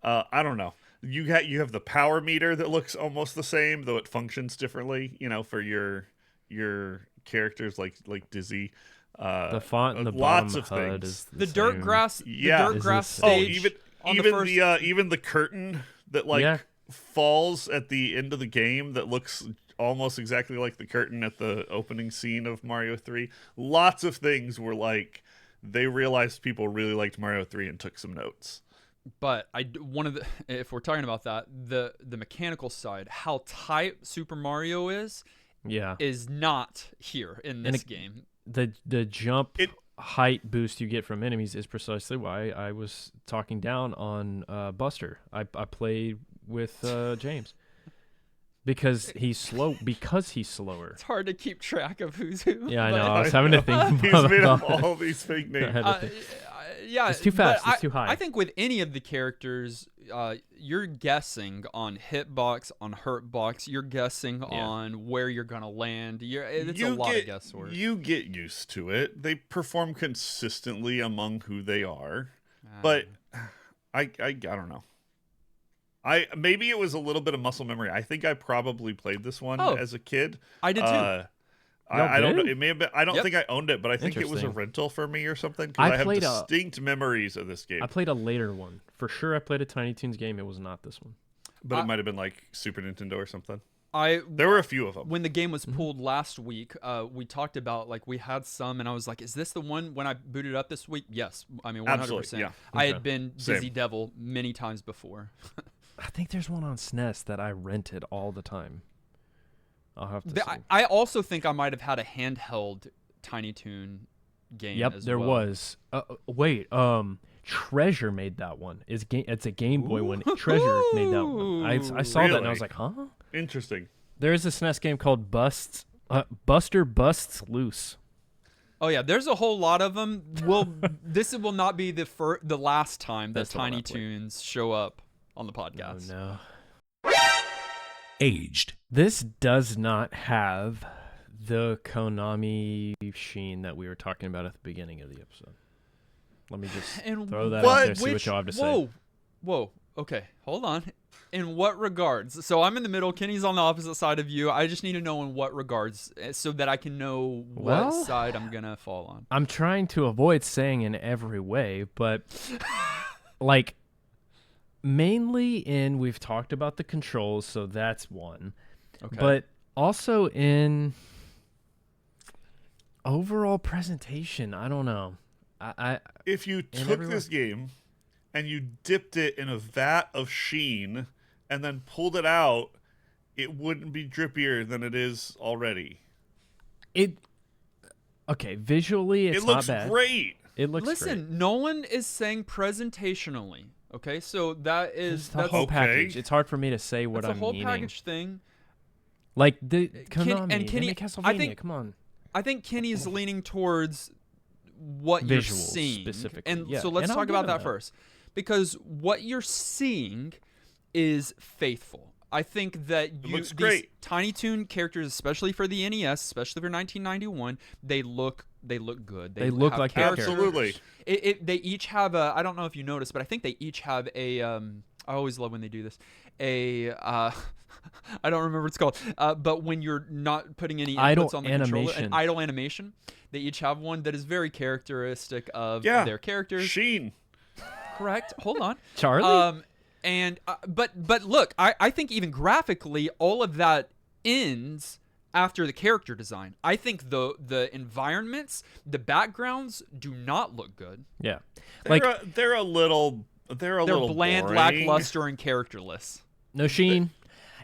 I don't know. You have the power meter that looks almost the same, though it functions differently. For your characters like Dizzy. The font and the lots bottom of HUD things. is The dirt same. grass, Yeah. the dirt Is grass this- Oh, stage. on the first, even the curtain that like Yeah. falls at the end of the game that looks almost exactly like the curtain at the opening scene of Mario 3. Lots of things were like they realized people really liked Mario 3 and took some notes. But one of the if we're talking about that, the mechanical side, how tight Super Mario is Yeah. not here in this game. The jump height boost you get from enemies is precisely why I was talking down on Buster. I played with James because he's slow. Because he's slower. It's hard to keep track of who's who. Yeah, I but- know. I was having to think He's about made up it. all these fake I names. had to think. Yeah, It's too fast. but It's too high. I think with any of the characters, you're guessing on hitbox, on hurtbox. You're guessing on where you're gonna land. It's a lot of guesswork. You get used to it. They perform consistently among who they are. But I don't know. Maybe it was a little bit of muscle memory. I think I probably played this one as a kid. I did too. I don't know. did? It may have been. I don't Yep. think I owned it, but I think it was a Interesting. rental for me or something. I Because I have played distinct memories of this game. I played a later one. For sure I played a Tiny Toons game. It was not this one. But it might have been like Super Nintendo or something. I There were a few of them. when the game was pulled last week, we talked about like we had some, and I was like, "Is this the one?" When I booted up this week, yes, I mean 100%. Absolutely, yeah. I had Okay. been Same. Dizzy Devil many times before. I think there's one on SNES that I rented all the time. I'll have to see. I also think I might have had a handheld Tiny Toon game. Yep, as there well. was. Wait, Treasure made that one. It's a Game Boy one. Treasure made that one. I saw that and I Really? was like, huh? Interesting. There is a SNES game called Buster Busts Loose. Oh yeah, there's a whole lot of them. This will not be the last time that That's the one Tiny I played. Toons show up on the podcast. Oh no. Aged. This does not have the Konami sheen that we were talking about at the beginning of the episode. Let me just And throw that out there, see what which- y'all have to say. Whoa. Okay, hold on. In what regards? So I'm in the middle. Kenny's on the opposite side of you. I just need to know in what regards, so that I can know what Well- side I'm gonna fall on. I'm trying to avoid saying in every way, but like mainly we've talked about the controls, so that's one. Okay. But also in overall presentation, I don't know. If you took everyone- this game and you dipped it in a vat of sheen and then pulled it out, it wouldn't be drippier than it is already. Okay, visually it's it looks not bad. great. It looks Listen, great. no one is saying presentationally. Okay, so that is It's the that's whole Okay. package. It's hard for me to say what that's I'm a whole meaning. package thing. Like the Konami and Kenny- they make I Castlevania. think- Come on. I think Kenny's leaning towards what you're Visuals, seeing. specifically, And yeah. so let's And I'll talk give about him that that. first. Because what you're seeing is faithful. I think that looks these great. Tiny Toon characters, especially for the NES, especially for 1991, they look good. They look have like they're character. Absolutely. They each have a. I don't know if you noticed, but I think they each have a. I always love when they do this. I don't remember what it's called. But when you're not putting any Idle inputs on the controller, animation. an idle animation. They each have one that is very characteristic of Yeah. their characters. Sheen. Correct. Hold on. Charlie? And but look, I think even graphically, all of that ends after the character design. I think the environments, the backgrounds do not look good. Yeah. They're a little They're little bland, boring. lackluster, and characterless. No sheen.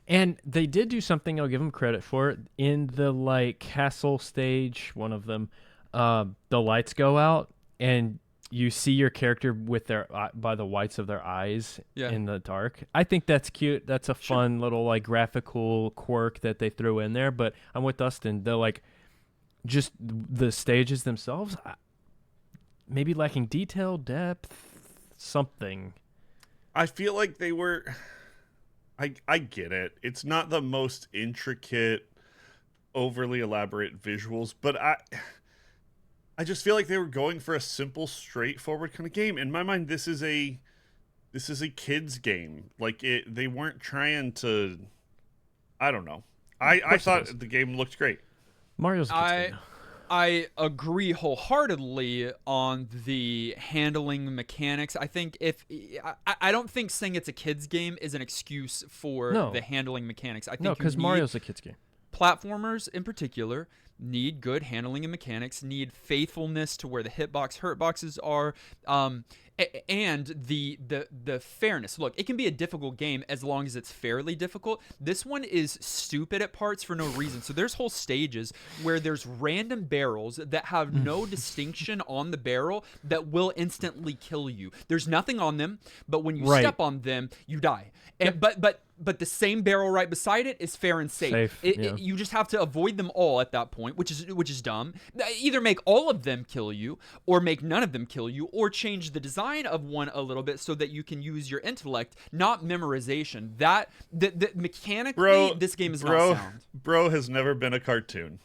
And they did do something I'll give them credit for. In the like castle stage, one of them, the lights go out and you see your character with their by the whites of their eyes in the dark. I think that's cute. That's a fun little like graphical quirk that they threw in there. But I'm with Dustin. The like just the stages themselves, maybe lacking detail, depth, something. I feel like they were. I get it. It's not the most intricate, overly elaborate visuals, but I just feel like they were going for a simple, straightforward kind of game. In my mind, this is a kids game. Like they weren't trying to. I don't know. I thought the game looked great. Mario's a kid's game now. I agree wholeheartedly on the handling mechanics. I think I don't think saying it's a kid's game is an excuse for No. the handling mechanics. I think No, because you need- Mario's a kid's game. platformers in particular need good handling and mechanics, need faithfulness to where the hitbox hurt boxes are, and the fairness. Look, it can be a difficult game as long as it's fairly difficult. This one is stupid at parts for no reason. So there's whole stages where there's random barrels that have no distinction on the barrel that will instantly kill you. There's nothing on them, but when you Right. step on them, you die. And, but the same barrel right beside it is fair and safe. You just have to avoid them all at that point, which is dumb. Either make all of them kill you, or make none of them kill you, or change the design of one a little bit so that you can use your intellect, not memorization. That the mechanically, this game is not sound. Bro has never been a cartoon.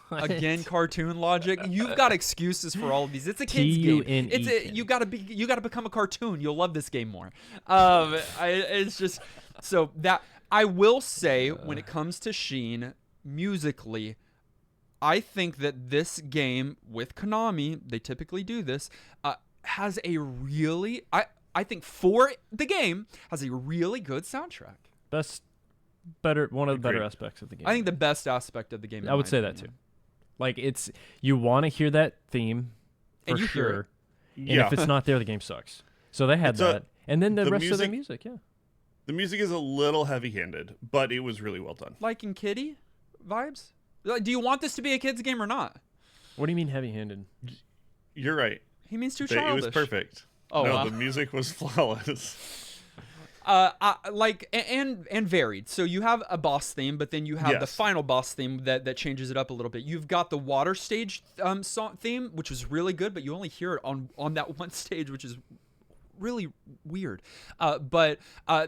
Again, cartoon logic. You've got excuses for all of these. It's a kids game. T-U-N-E. You gotta become a cartoon. You'll love this game more. It's just so that I will say when it comes to Sheen musically, I think that this game with Konami, they typically do this, has a really I think for the game has a really good soundtrack. One of the better Agreed. aspects of the game. I think the best aspect of the game. I would say that too. Like you want to hear that theme for And you hear sure. it. And if it's not there, the game sucks. So they had It's a- that, and then the the rest of the music- music, yeah. The music is a little heavy-handed, but it was really well done. Like in Kitty vibes? Like, do you want this to be a kid's game or not? What do you mean heavy-handed? You're right. He means too It childish. was perfect. Oh, no, wow. the music was flawless. And varied. So you have a boss theme, but then you have the Yes. final boss theme that changes it up a little bit. You've got the water stage song theme, which was really good, but you only hear it on that one stage, which is really weird. But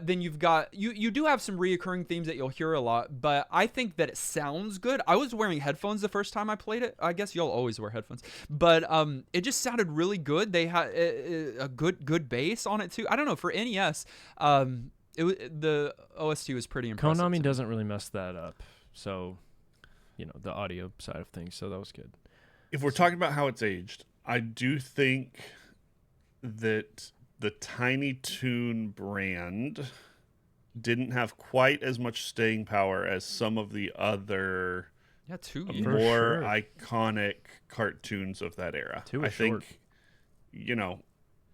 then you've got you do have some reoccurring themes that you'll hear a lot, but I think that it sounds good. I was wearing headphones the first time I played it. I guess y'all always wear headphones, but it just sounded really good. They had a good bass on it too. I don't know, for NES, the OST was pretty impressive. Konami doesn't really mess that up, so the audio side of things. So that was good. If we're talking about how it's aged, I do think that the Tiny Toon brand didn't have quite as much staying power as some of the other 2 For years. more sure. iconic cartoons of that era. Two I is short. think,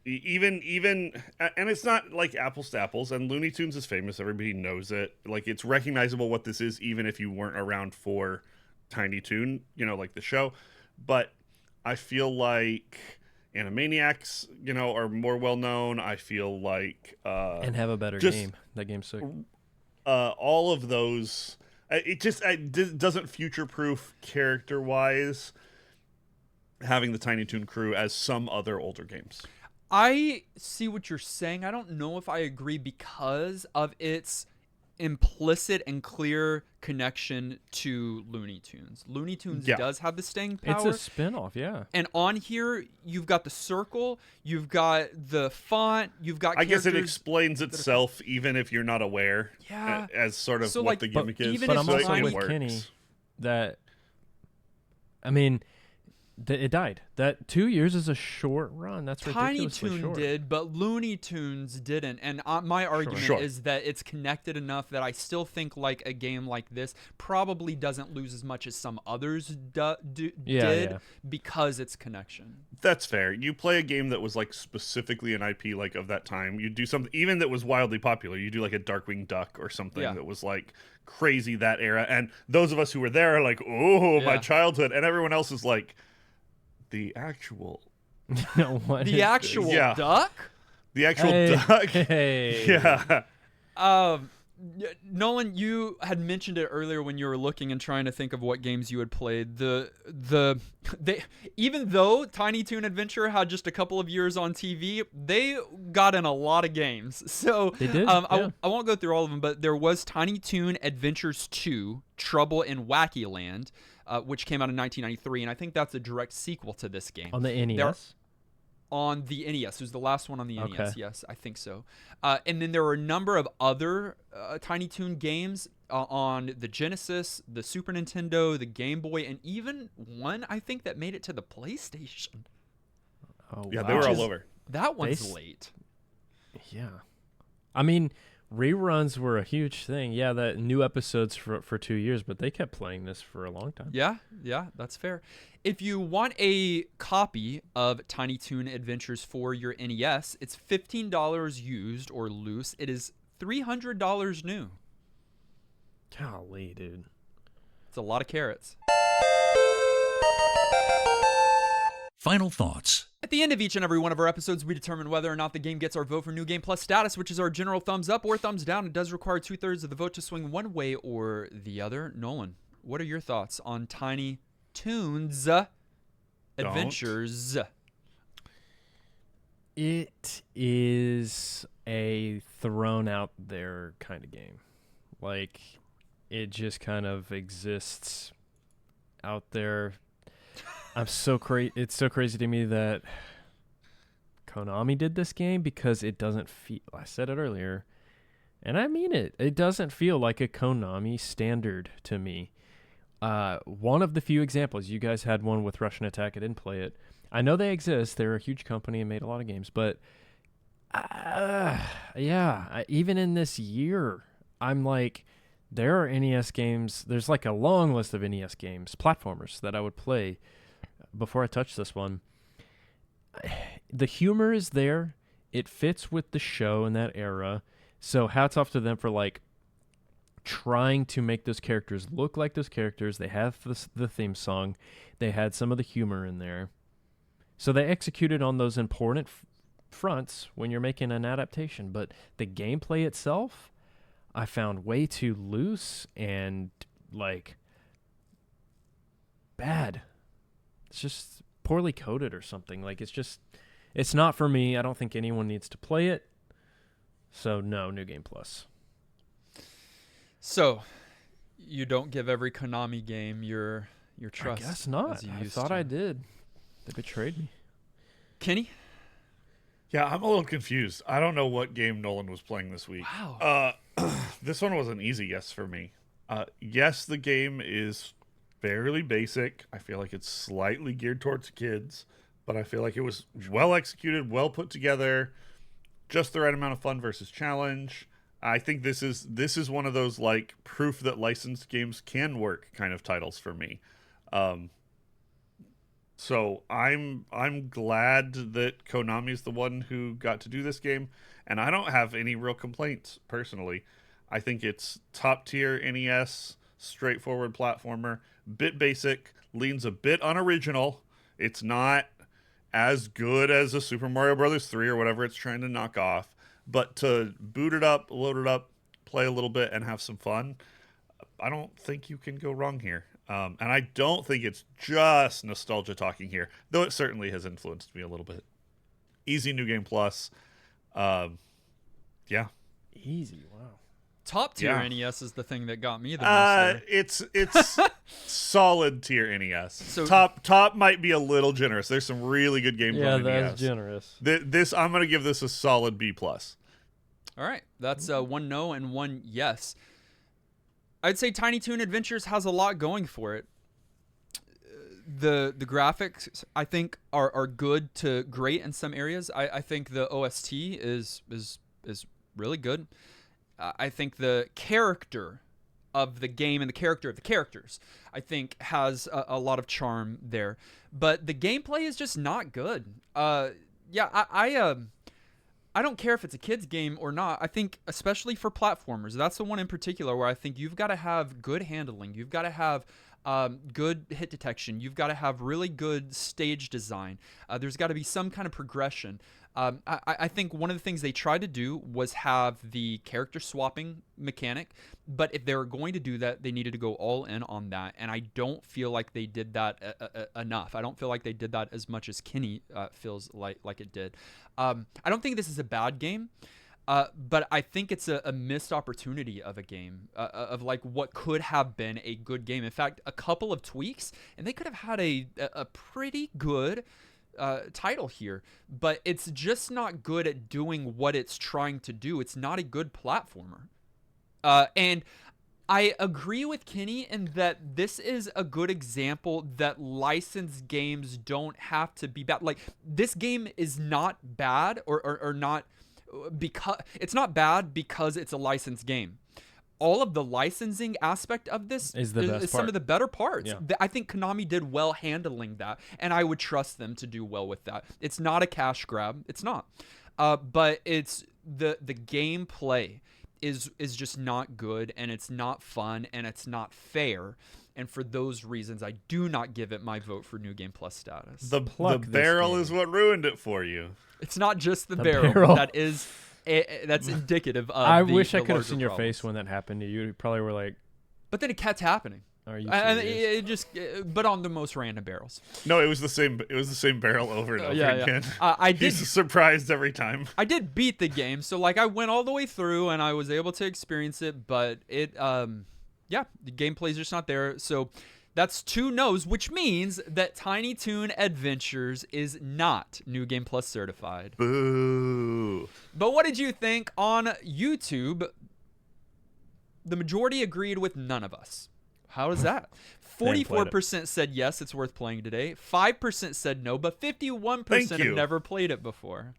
even, and it's not like apples to apples, and Looney Tunes is famous. Everybody knows it. Like, it's recognizable what this is, even if you weren't around for Tiny Toon, like the show. But I feel like Animaniacs, are more well known. I feel like And have a better just- game. That game's sick. all of those, it doesn't future-proof character-wise having the Tiny Toon crew as some other older games. I see what you're saying. I don't know if I agree because of its implicit and clear connection to Looney Tunes. Looney Tunes Yeah. does have the staying power. It's a spin-off, yeah. And on here, you've got the circle, you've got the font, you've got I guess it characters- explains itself even if you're not aware. Yeah. As sort of So, what like, the but gimmick is. even But if I'm So also Tiny- it with works. Kenny that, I mean, it died. That 2 years is a short run. That's Tiny ridiculously Toon short. did, but Looney Tunes didn't. And my argument Sure. is that it's connected enough that I still think like a game like this probably doesn't lose as much as some others did yeah. because it's connection. That's fair. You play a game that was like specifically an IP like of that time. You do something even that was wildly popular. You do like a Darkwing Duck or something Yeah. that was like crazy that era. And those of us who were there are like, oh, my Yeah. childhood. And everyone else is like, the actual What The is actual Yeah. duck? the actual Hey, duck. hey. Yeah. Nolan, you had mentioned it earlier when you were looking and trying to think of what games you had played. Even though Tiny Toon Adventure had just a couple of years on TV, they got in a lot of games. So They did, I yeah. won't go through all of them, but there was Tiny Toon Adventures 2: Trouble in Wacky Land, which came out in 1993, and I think that's a direct sequel to this game. On the NES? There- On the NES. It was the last one on the NES. Okay. Yes, I think so. And then there were a number of other Tiny Toon games on the Genesis, the Super Nintendo, the Game Boy, and even one, I think, that made it to the PlayStation. Oh, Yeah, wow. they were all is- over. That one's s- late. Yeah. I mean, reruns were a huge thing. Yeah, that new episodes for 2 years, but they kept playing this for a long time. Yeah, that's fair. If you want a copy of Tiny Toon Adventures for your NES, it's $15 used or loose. It is $300 new. Golly, dude. It's a lot of carrots. Final thoughts. At the end of each and every one of our episodes, we determine whether or not the game gets our vote for New Game Plus status, which is our general thumbs up or thumbs down. It does require 2/3 of the vote to swing one way or the other. Nolan, what are your thoughts on Tiny Toons Adventures? It is a thrown out there kind of game. Like, it just kind of exists out there. It's so crazy to me that Konami did this game because it doesn't feel, I said it earlier, and I mean it. It doesn't feel like a Konami standard to me. One of the few examples, you guys had one with Russian Attack. I didn't play it. I know they exist. They're a huge company and made a lot of games, but even in this year, I'm like, there are NES games. There's like a long list of NES games, platformers that I would play before I touch this one. The humor is there. It fits with the show in that era. So hats off to them for like trying to make those characters look like those characters. They have the theme song. They had some of the humor in there. So they executed on those important fronts when you're making an adaptation. But the gameplay itself, I found way too loose and like bad. It's just poorly coded or something. Like it's not for me. I don't think anyone needs to play it. So no, New Game Plus. So, you don't give every Konami game your trust. I guess not. I thought I did. They betrayed me. Kenny? Yeah, I'm a little confused. I don't know what game Nolan was playing this week. Wow. This one was an easy yes for me. Yes, the game is fairly basic. I feel like it's slightly geared towards kids, but I feel like it was well executed, well put together, just the right amount of fun versus challenge. I think this is one of those like proof that licensed games can work kind of titles for me. So I'm glad that Konami's the one who got to do this game, and I don't have any real complaints personally. I think it's top tier NES, straightforward platformer, bit basic, leans a bit unoriginal. It's not as good as a Super Mario Brothers 3 or whatever it's trying to knock off. But to boot it up, load it up, play a little bit, and have some fun, I don't think you can go wrong here. And I don't think it's just nostalgia talking here, though it certainly has influenced me a little bit. Easy New Game Plus. Yeah. Easy, wow. Top tier NES is the thing that got me the most. It's solid tier NES. So top might be a little generous. There's some really good games on NES. Yeah, that's generous. This I'm gonna give this a solid B+. All right, that's one no and one yes. I'd say Tiny Toon Adventures has a lot going for it. The graphics I think are good to great in some areas. I think the OST is really good. I think the character of the game and the character of the characters, I think, has a lot of charm there. But the gameplay is just not good. I don't care if it's a kid's game or not. I think, especially for platformers, that's the one in particular where I think you've got to have good handling. You've got to have good hit detection. You've got to have really good stage design. There's got to be some kind of progression. I think one of the things they tried to do was have the character swapping mechanic, but if they were going to do that, they needed to go all in on that, and I don't feel like they did that enough. I don't feel like they did that as much as Kenny feels like it did. I don't think this is a bad game, but I think it's a missed opportunity of a game, of like what could have been a good game. In fact, a couple of tweaks, and they could have had a pretty good title here, but it's just not good at doing what it's trying to do. It's not a good platformer. And I agree with Kenny in that this is a good example that licensed games don't have to be bad. Like, this game is not bad or not because it's not bad because it's a licensed game. All of the licensing aspect of this is some of the better parts. Yeah. I think Konami did well handling that, and I would trust them to do well with that. It's not a cash grab. It's not. But it's the gameplay is just not good, and it's not fun, and it's not fair. And for those reasons, I do not give it my vote for New Game Plus status. The barrel is what ruined it for you. It's not just the barrel. That is... that's indicative of I wish I could have larger seen your problems. face when that happened to you. You probably were like... But then it kept happening. Are you and serious? but on the most random barrels. No, it was the same. It was the same barrel over and over again. I did. He's surprised every time. I did beat the game, so like I went all the way through and I was able to experience it. But it, the gameplay's just not there. So that's 2 no's, which means that Tiny Toon Adventures is not New Game Plus certified. Boo. But what did you think on YouTube? The majority agreed with none of us. How is that? 44% said yes, it's worth playing today. 5% said no, but 51% have never played it before.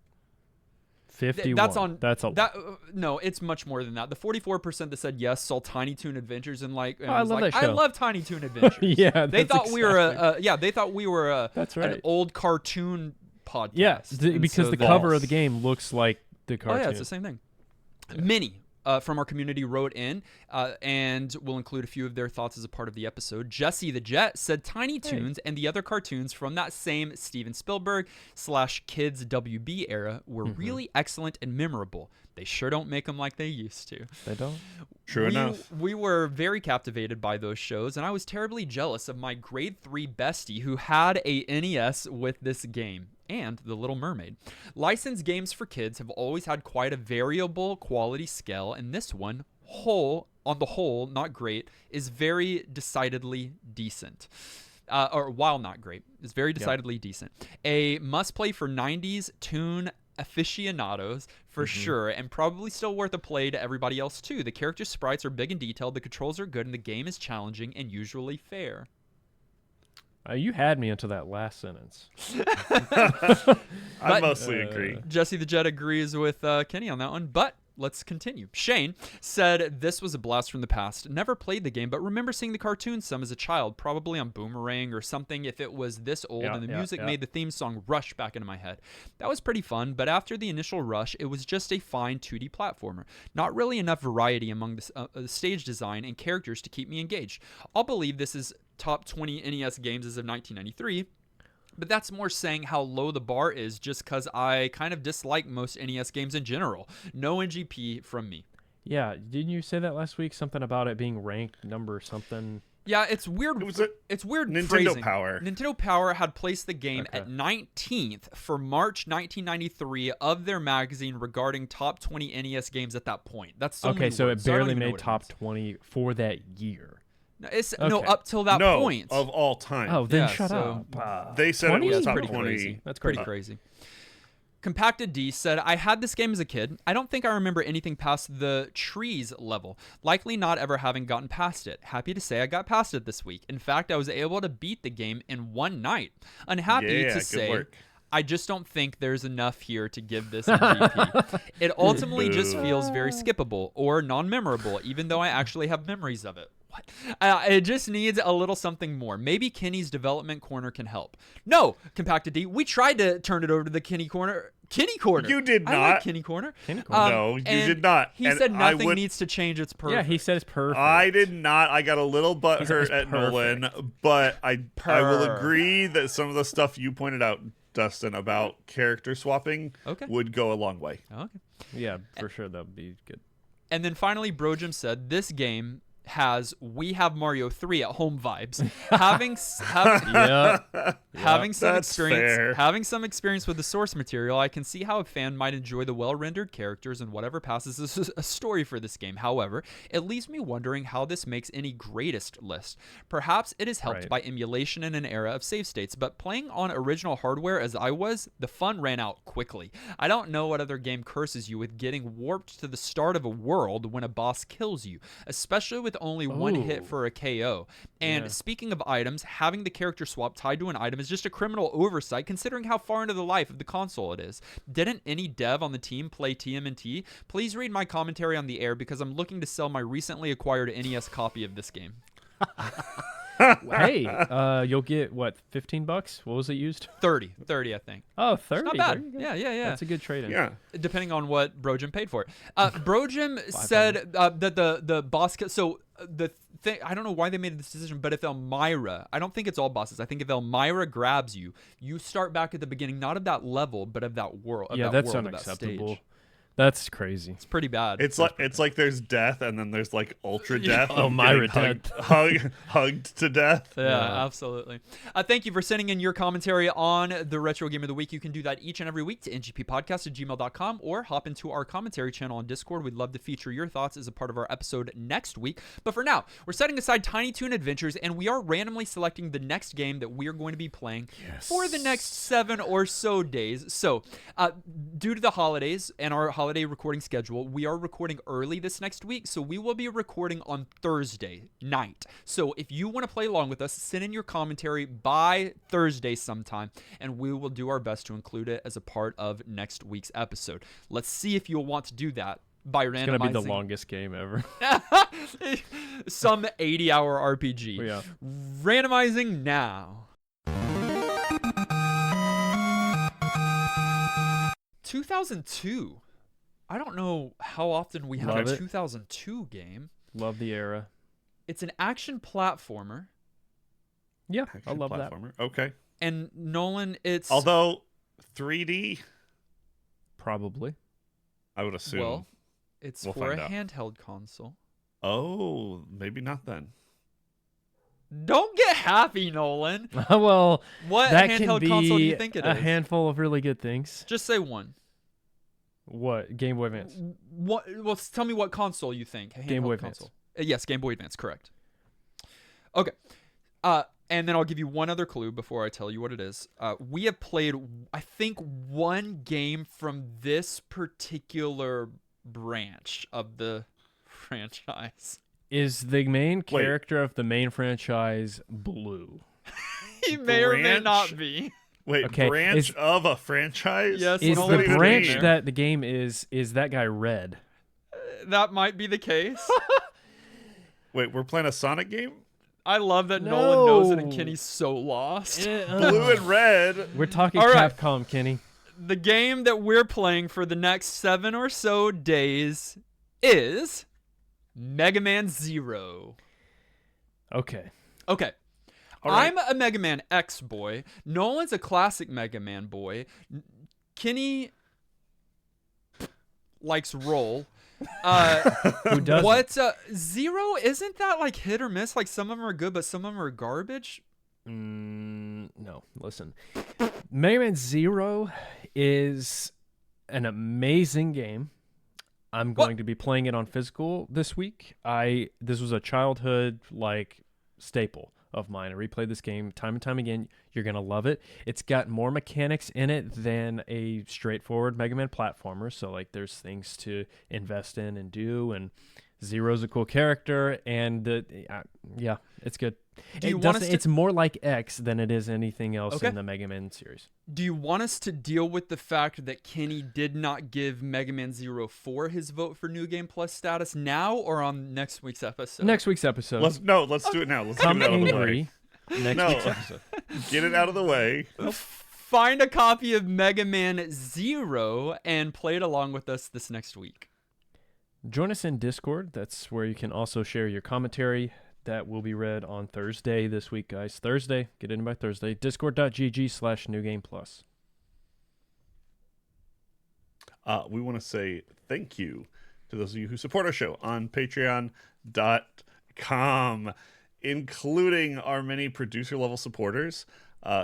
51. That's a lot. No, it's much more than that. The 44% that said yes saw Tiny Toon Adventures and I love that show. I love Tiny Toon Adventures. Yeah, they thought we were that's right. an old cartoon podcast. Yeah, because the cover of the game looks like the cartoon. Oh yeah, it's the same thing. Many from our community wrote in, and we'll include a few of their thoughts as a part of the episode. Jesse the Jet said Tiny Toons and the other cartoons from that same Steven Spielberg / Kids WB era were really excellent and memorable. They sure don't make them like they used to. They don't? True enough. We were very captivated by those shows, and I was terribly jealous of my grade 3 bestie who had a NES with this game and The Little Mermaid. Licensed games for kids have always had quite a variable quality scale, and this one, on the whole, not great, is very decidedly decent. Or while not great, is very decidedly decent. A must-play for 90s Toon aficionados for sure, and probably still worth a play to everybody else too. The character sprites are big and detailed, the controls are good, and the game is challenging and usually fair. You had me into that last sentence. I mostly agree. Jesse the Jet agrees with Kenny on that one, but let's continue. Shane said this was a blast from the past. Never played the game, but remember seeing the cartoon some as a child, probably on Boomerang or something if it was this old, and the music made the theme song rush back into my head. That was pretty fun, but after the initial rush, it was just a fine 2D platformer. Not really enough variety among the stage design and characters to keep me engaged. I'll believe this is top 20 NES games as of 1993, but that's more saying how low the bar is just because I kind of dislike most NES games in general. No NGP from me. Yeah, didn't you say that last week? Something about it being ranked number something? Yeah, it's weird. It's weird Nintendo phrasing. Power. Nintendo Power had placed the game at 19th for March 1993 of their magazine regarding top 20 NES games at that point. That's so many so words, it I don't barely even know made what it top means. 20 for that year. No, up till that point. of all time. Oh, then Yeah, shut so- up. They said 20? it was top pretty 20. crazy. That's pretty crazy. crazy. Compacted D said, I had this game as a kid. I don't think I remember anything past the trees level. Likely not ever having gotten past it. Happy to say I got past it this week. In fact, I was able to beat the game in one night. Unhappy Yeah, to good say, work. I just don't think there's enough here to give this a GP. It ultimately just feels very skippable or non-memorable, even though I actually have memories of it. What? It just needs a little something more. Maybe Kenny's development corner can help. No, Compacted D, we tried to turn it over to the Kenny Corner. You did I like not. Kenny Corner. Kenny Corner. No, you and did not. He And said I nothing would- needs to change. It's perfect. Yeah, he said it's perfect. I did not. I got a little He said butthurt it's at Nolan, but I will agree that some of the stuff you pointed out, Dustin, about character swapping would go a long way. Okay. Yeah, for sure. That would be good. And then finally, Brojim said this game has We Have Mario 3 at home vibes. having some That's experience fair. having some experience with the source material, I can see how a fan might enjoy the well-rendered characters and whatever passes as a story for this game. However, it leaves me wondering how this makes any greatest list. Perhaps it is helped by emulation in an era of save states, but playing on original hardware as I was, the fun ran out quickly. I don't know what other game curses you with getting warped to the start of a world when a boss kills you, especially with only one hit for a KO. And speaking of items, having the character swap tied to an item is just a criminal oversight considering how far into the life of the console it is. Didn't any dev on the team play TMNT? Please read my commentary on the air because I'm looking to sell my recently acquired NES copy of this game. Hey, you'll get what, $15? What was it used? 30, I think. Oh, 30. Not There bad. you go. Yeah. That's a good trade-in. Yeah. Depending on what Brojim paid for it. Brojim said that the boss. So the thing, I don't know why they made this decision, but if Elmira, I don't think it's all bosses. I think if Elmira grabs you, you start back at the beginning, not of that level, but of that world. Of Yeah, that that's world, of that unacceptable. stage. That's crazy. It's pretty bad. It's like there's death and then there's like ultra death. Oh, of Myra getting death. hugged to death. Yeah, absolutely. Thank you for sending in your commentary on the Retro Game of the Week. You can do that each and every week to ngppodcast@gmail.com or hop into our commentary channel on Discord. We'd love to feature your thoughts as a part of our episode next week. But for now, we're setting aside Tiny Toon Adventures, and we are randomly selecting the next game that we are going to be playing for the next 7 or so days. So, due to the holidays and our holiday recording schedule, we are recording early this next week, so we will be recording on Thursday night. So if you want to play along with us, send in your commentary by Thursday sometime, and we will do our best to include it as a part of next week's episode. Let's see if you'll want to do that by randomizing. It's going to be the longest game ever. Some 80-hour RPG. Yeah. Randomizing now. 2002. I don't know how often we have Love a it. 2002 game. Love the era. It's an action platformer. Yeah, I Action love that. platformer. Okay. And Nolan, it's Although 3D, Probably. I would assume. well, it's We'll for a find out. handheld console. Oh, maybe not then. Don't get happy, Nolan. Well, What that can handheld be console do you think it a is? handful of really good things. Just say one. What? Game Boy Advance. What? Well, tell me what console you think. A Game Boy handheld Advance. console. Yes, Game Boy Advance. Correct. Okay. And then I'll give you one other clue before I tell you what it is. We have played, I think, one game from this particular branch of the franchise. Is the main character of the main franchise blue? He may or may Branch? not be. Wait, Okay, branch is- of a franchise? Yes, Is What the do you mean branch there? that the game is that guy red? That might be the case. Wait, we're playing a Sonic game? I love that Nolan knows it and No. Kenny's so lost. Blue and red. We're talking All right. Capcom, Kenny. The game that we're playing for the next 7 or so days is Mega Man Zero. Okay. Okay. All right. I'm a Mega Man X boy. Nolan's a classic Mega Man boy. Kenny likes roll. Who doesn't? What Zero, isn't that like hit or miss? Like some of them are good, but some of them are garbage. No, listen. Mega Man Zero is an amazing game. I'm going to be playing it on physical this week. This was a childhood staple of mine. I replayed this game time and time again. You're going to love it. It's got more mechanics in it than a straightforward Mega Man platformer. So there's things to invest in and do, and Zero's a cool character, and yeah, it's good. Do you want us to- It's more like X than it is anything else Okay. in the Mega Man series. Do you want us to deal with the fact that Kenny did not give Mega Man Zero 4 his vote for New Game Plus status now or on next week's episode? Next week's episode. Let's do it now. Let's Come get it out of the way. angry. Next No. week's episode. Get it out of the way. Find a copy of Mega Man Zero and play it along with us this next week. Join us in Discord. That's where you can also share your commentary. That will be read on Thursday this week, guys. Thursday. Get in by Thursday. Discord.gg/NewGamePlus. We want to say thank you to those of you who support our show on patreon.com, including our many producer-level supporters,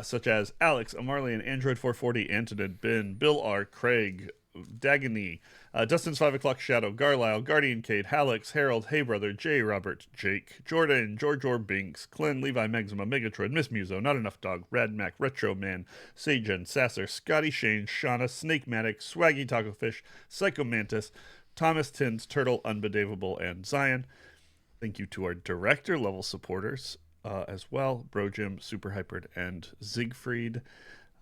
such as Alex, Amarlian, Android440, Antonin, Ben, Bill R., Craig, Dagany, Dustin's 5 o'clock Shadow, Garlisle, Guardian Cade, Hallex, Harold, Hey Brother, Jay, Robert, Jake, Jordan, George Or Binks, Glenn, Levi, Megzima, Megatroid, Miss Muso, Not Enough Dog, Rad Mac, Retro Man, Sagen, Sasser, Scotty Shane, Shauna, Snake Matic, Swaggy Taco Fish, Psycho Mantis, Thomas Tins, Turtle, Unbedavable, and Zion. Thank you to our director level supporters as well, Bro Jim, Super Hypered, and Siegfried.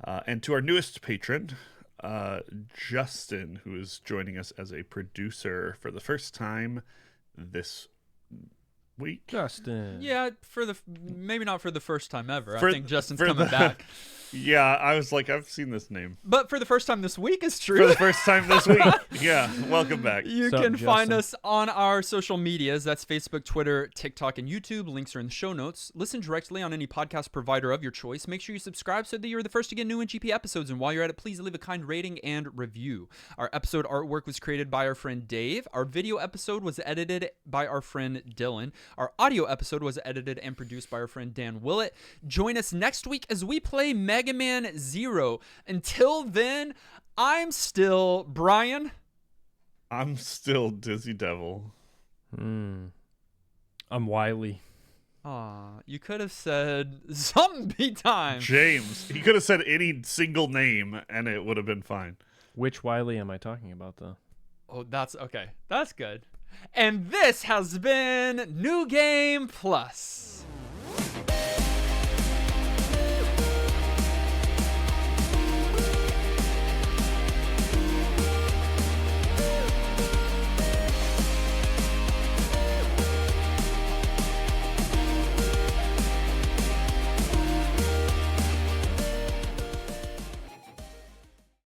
And to our newest patron, Justin, who is joining us as a producer for the first time this week. Justin. Yeah, maybe not for the first time ever. For- I think Justin's for coming the- back. Yeah, I was like, I've seen this name. But for the first time this week is For true. the first time this week. Yeah, welcome back. You What's up, can find Justin? us on our social medias. That's Facebook, Twitter, TikTok, and YouTube. Links are in the show notes. Listen directly on any podcast provider of your choice. Make sure you subscribe so that you're the first to get new NGP episodes. And while you're at it, please leave a kind rating and review. Our episode artwork was created by our friend Dave. Our video episode was edited by our friend Dylan. Our audio episode was edited and produced by our friend Dan Willett. Join us next week as we play Mega Man Zero. Until then, I'm still Brian. I'm still Dizzy Devil. I'm Wiley. Aw, you could have said something be time. James. He could have said any single name and it would have been fine. Which Wiley am I talking about, though? Oh, that's okay. That's good. And this has been New Game Plus.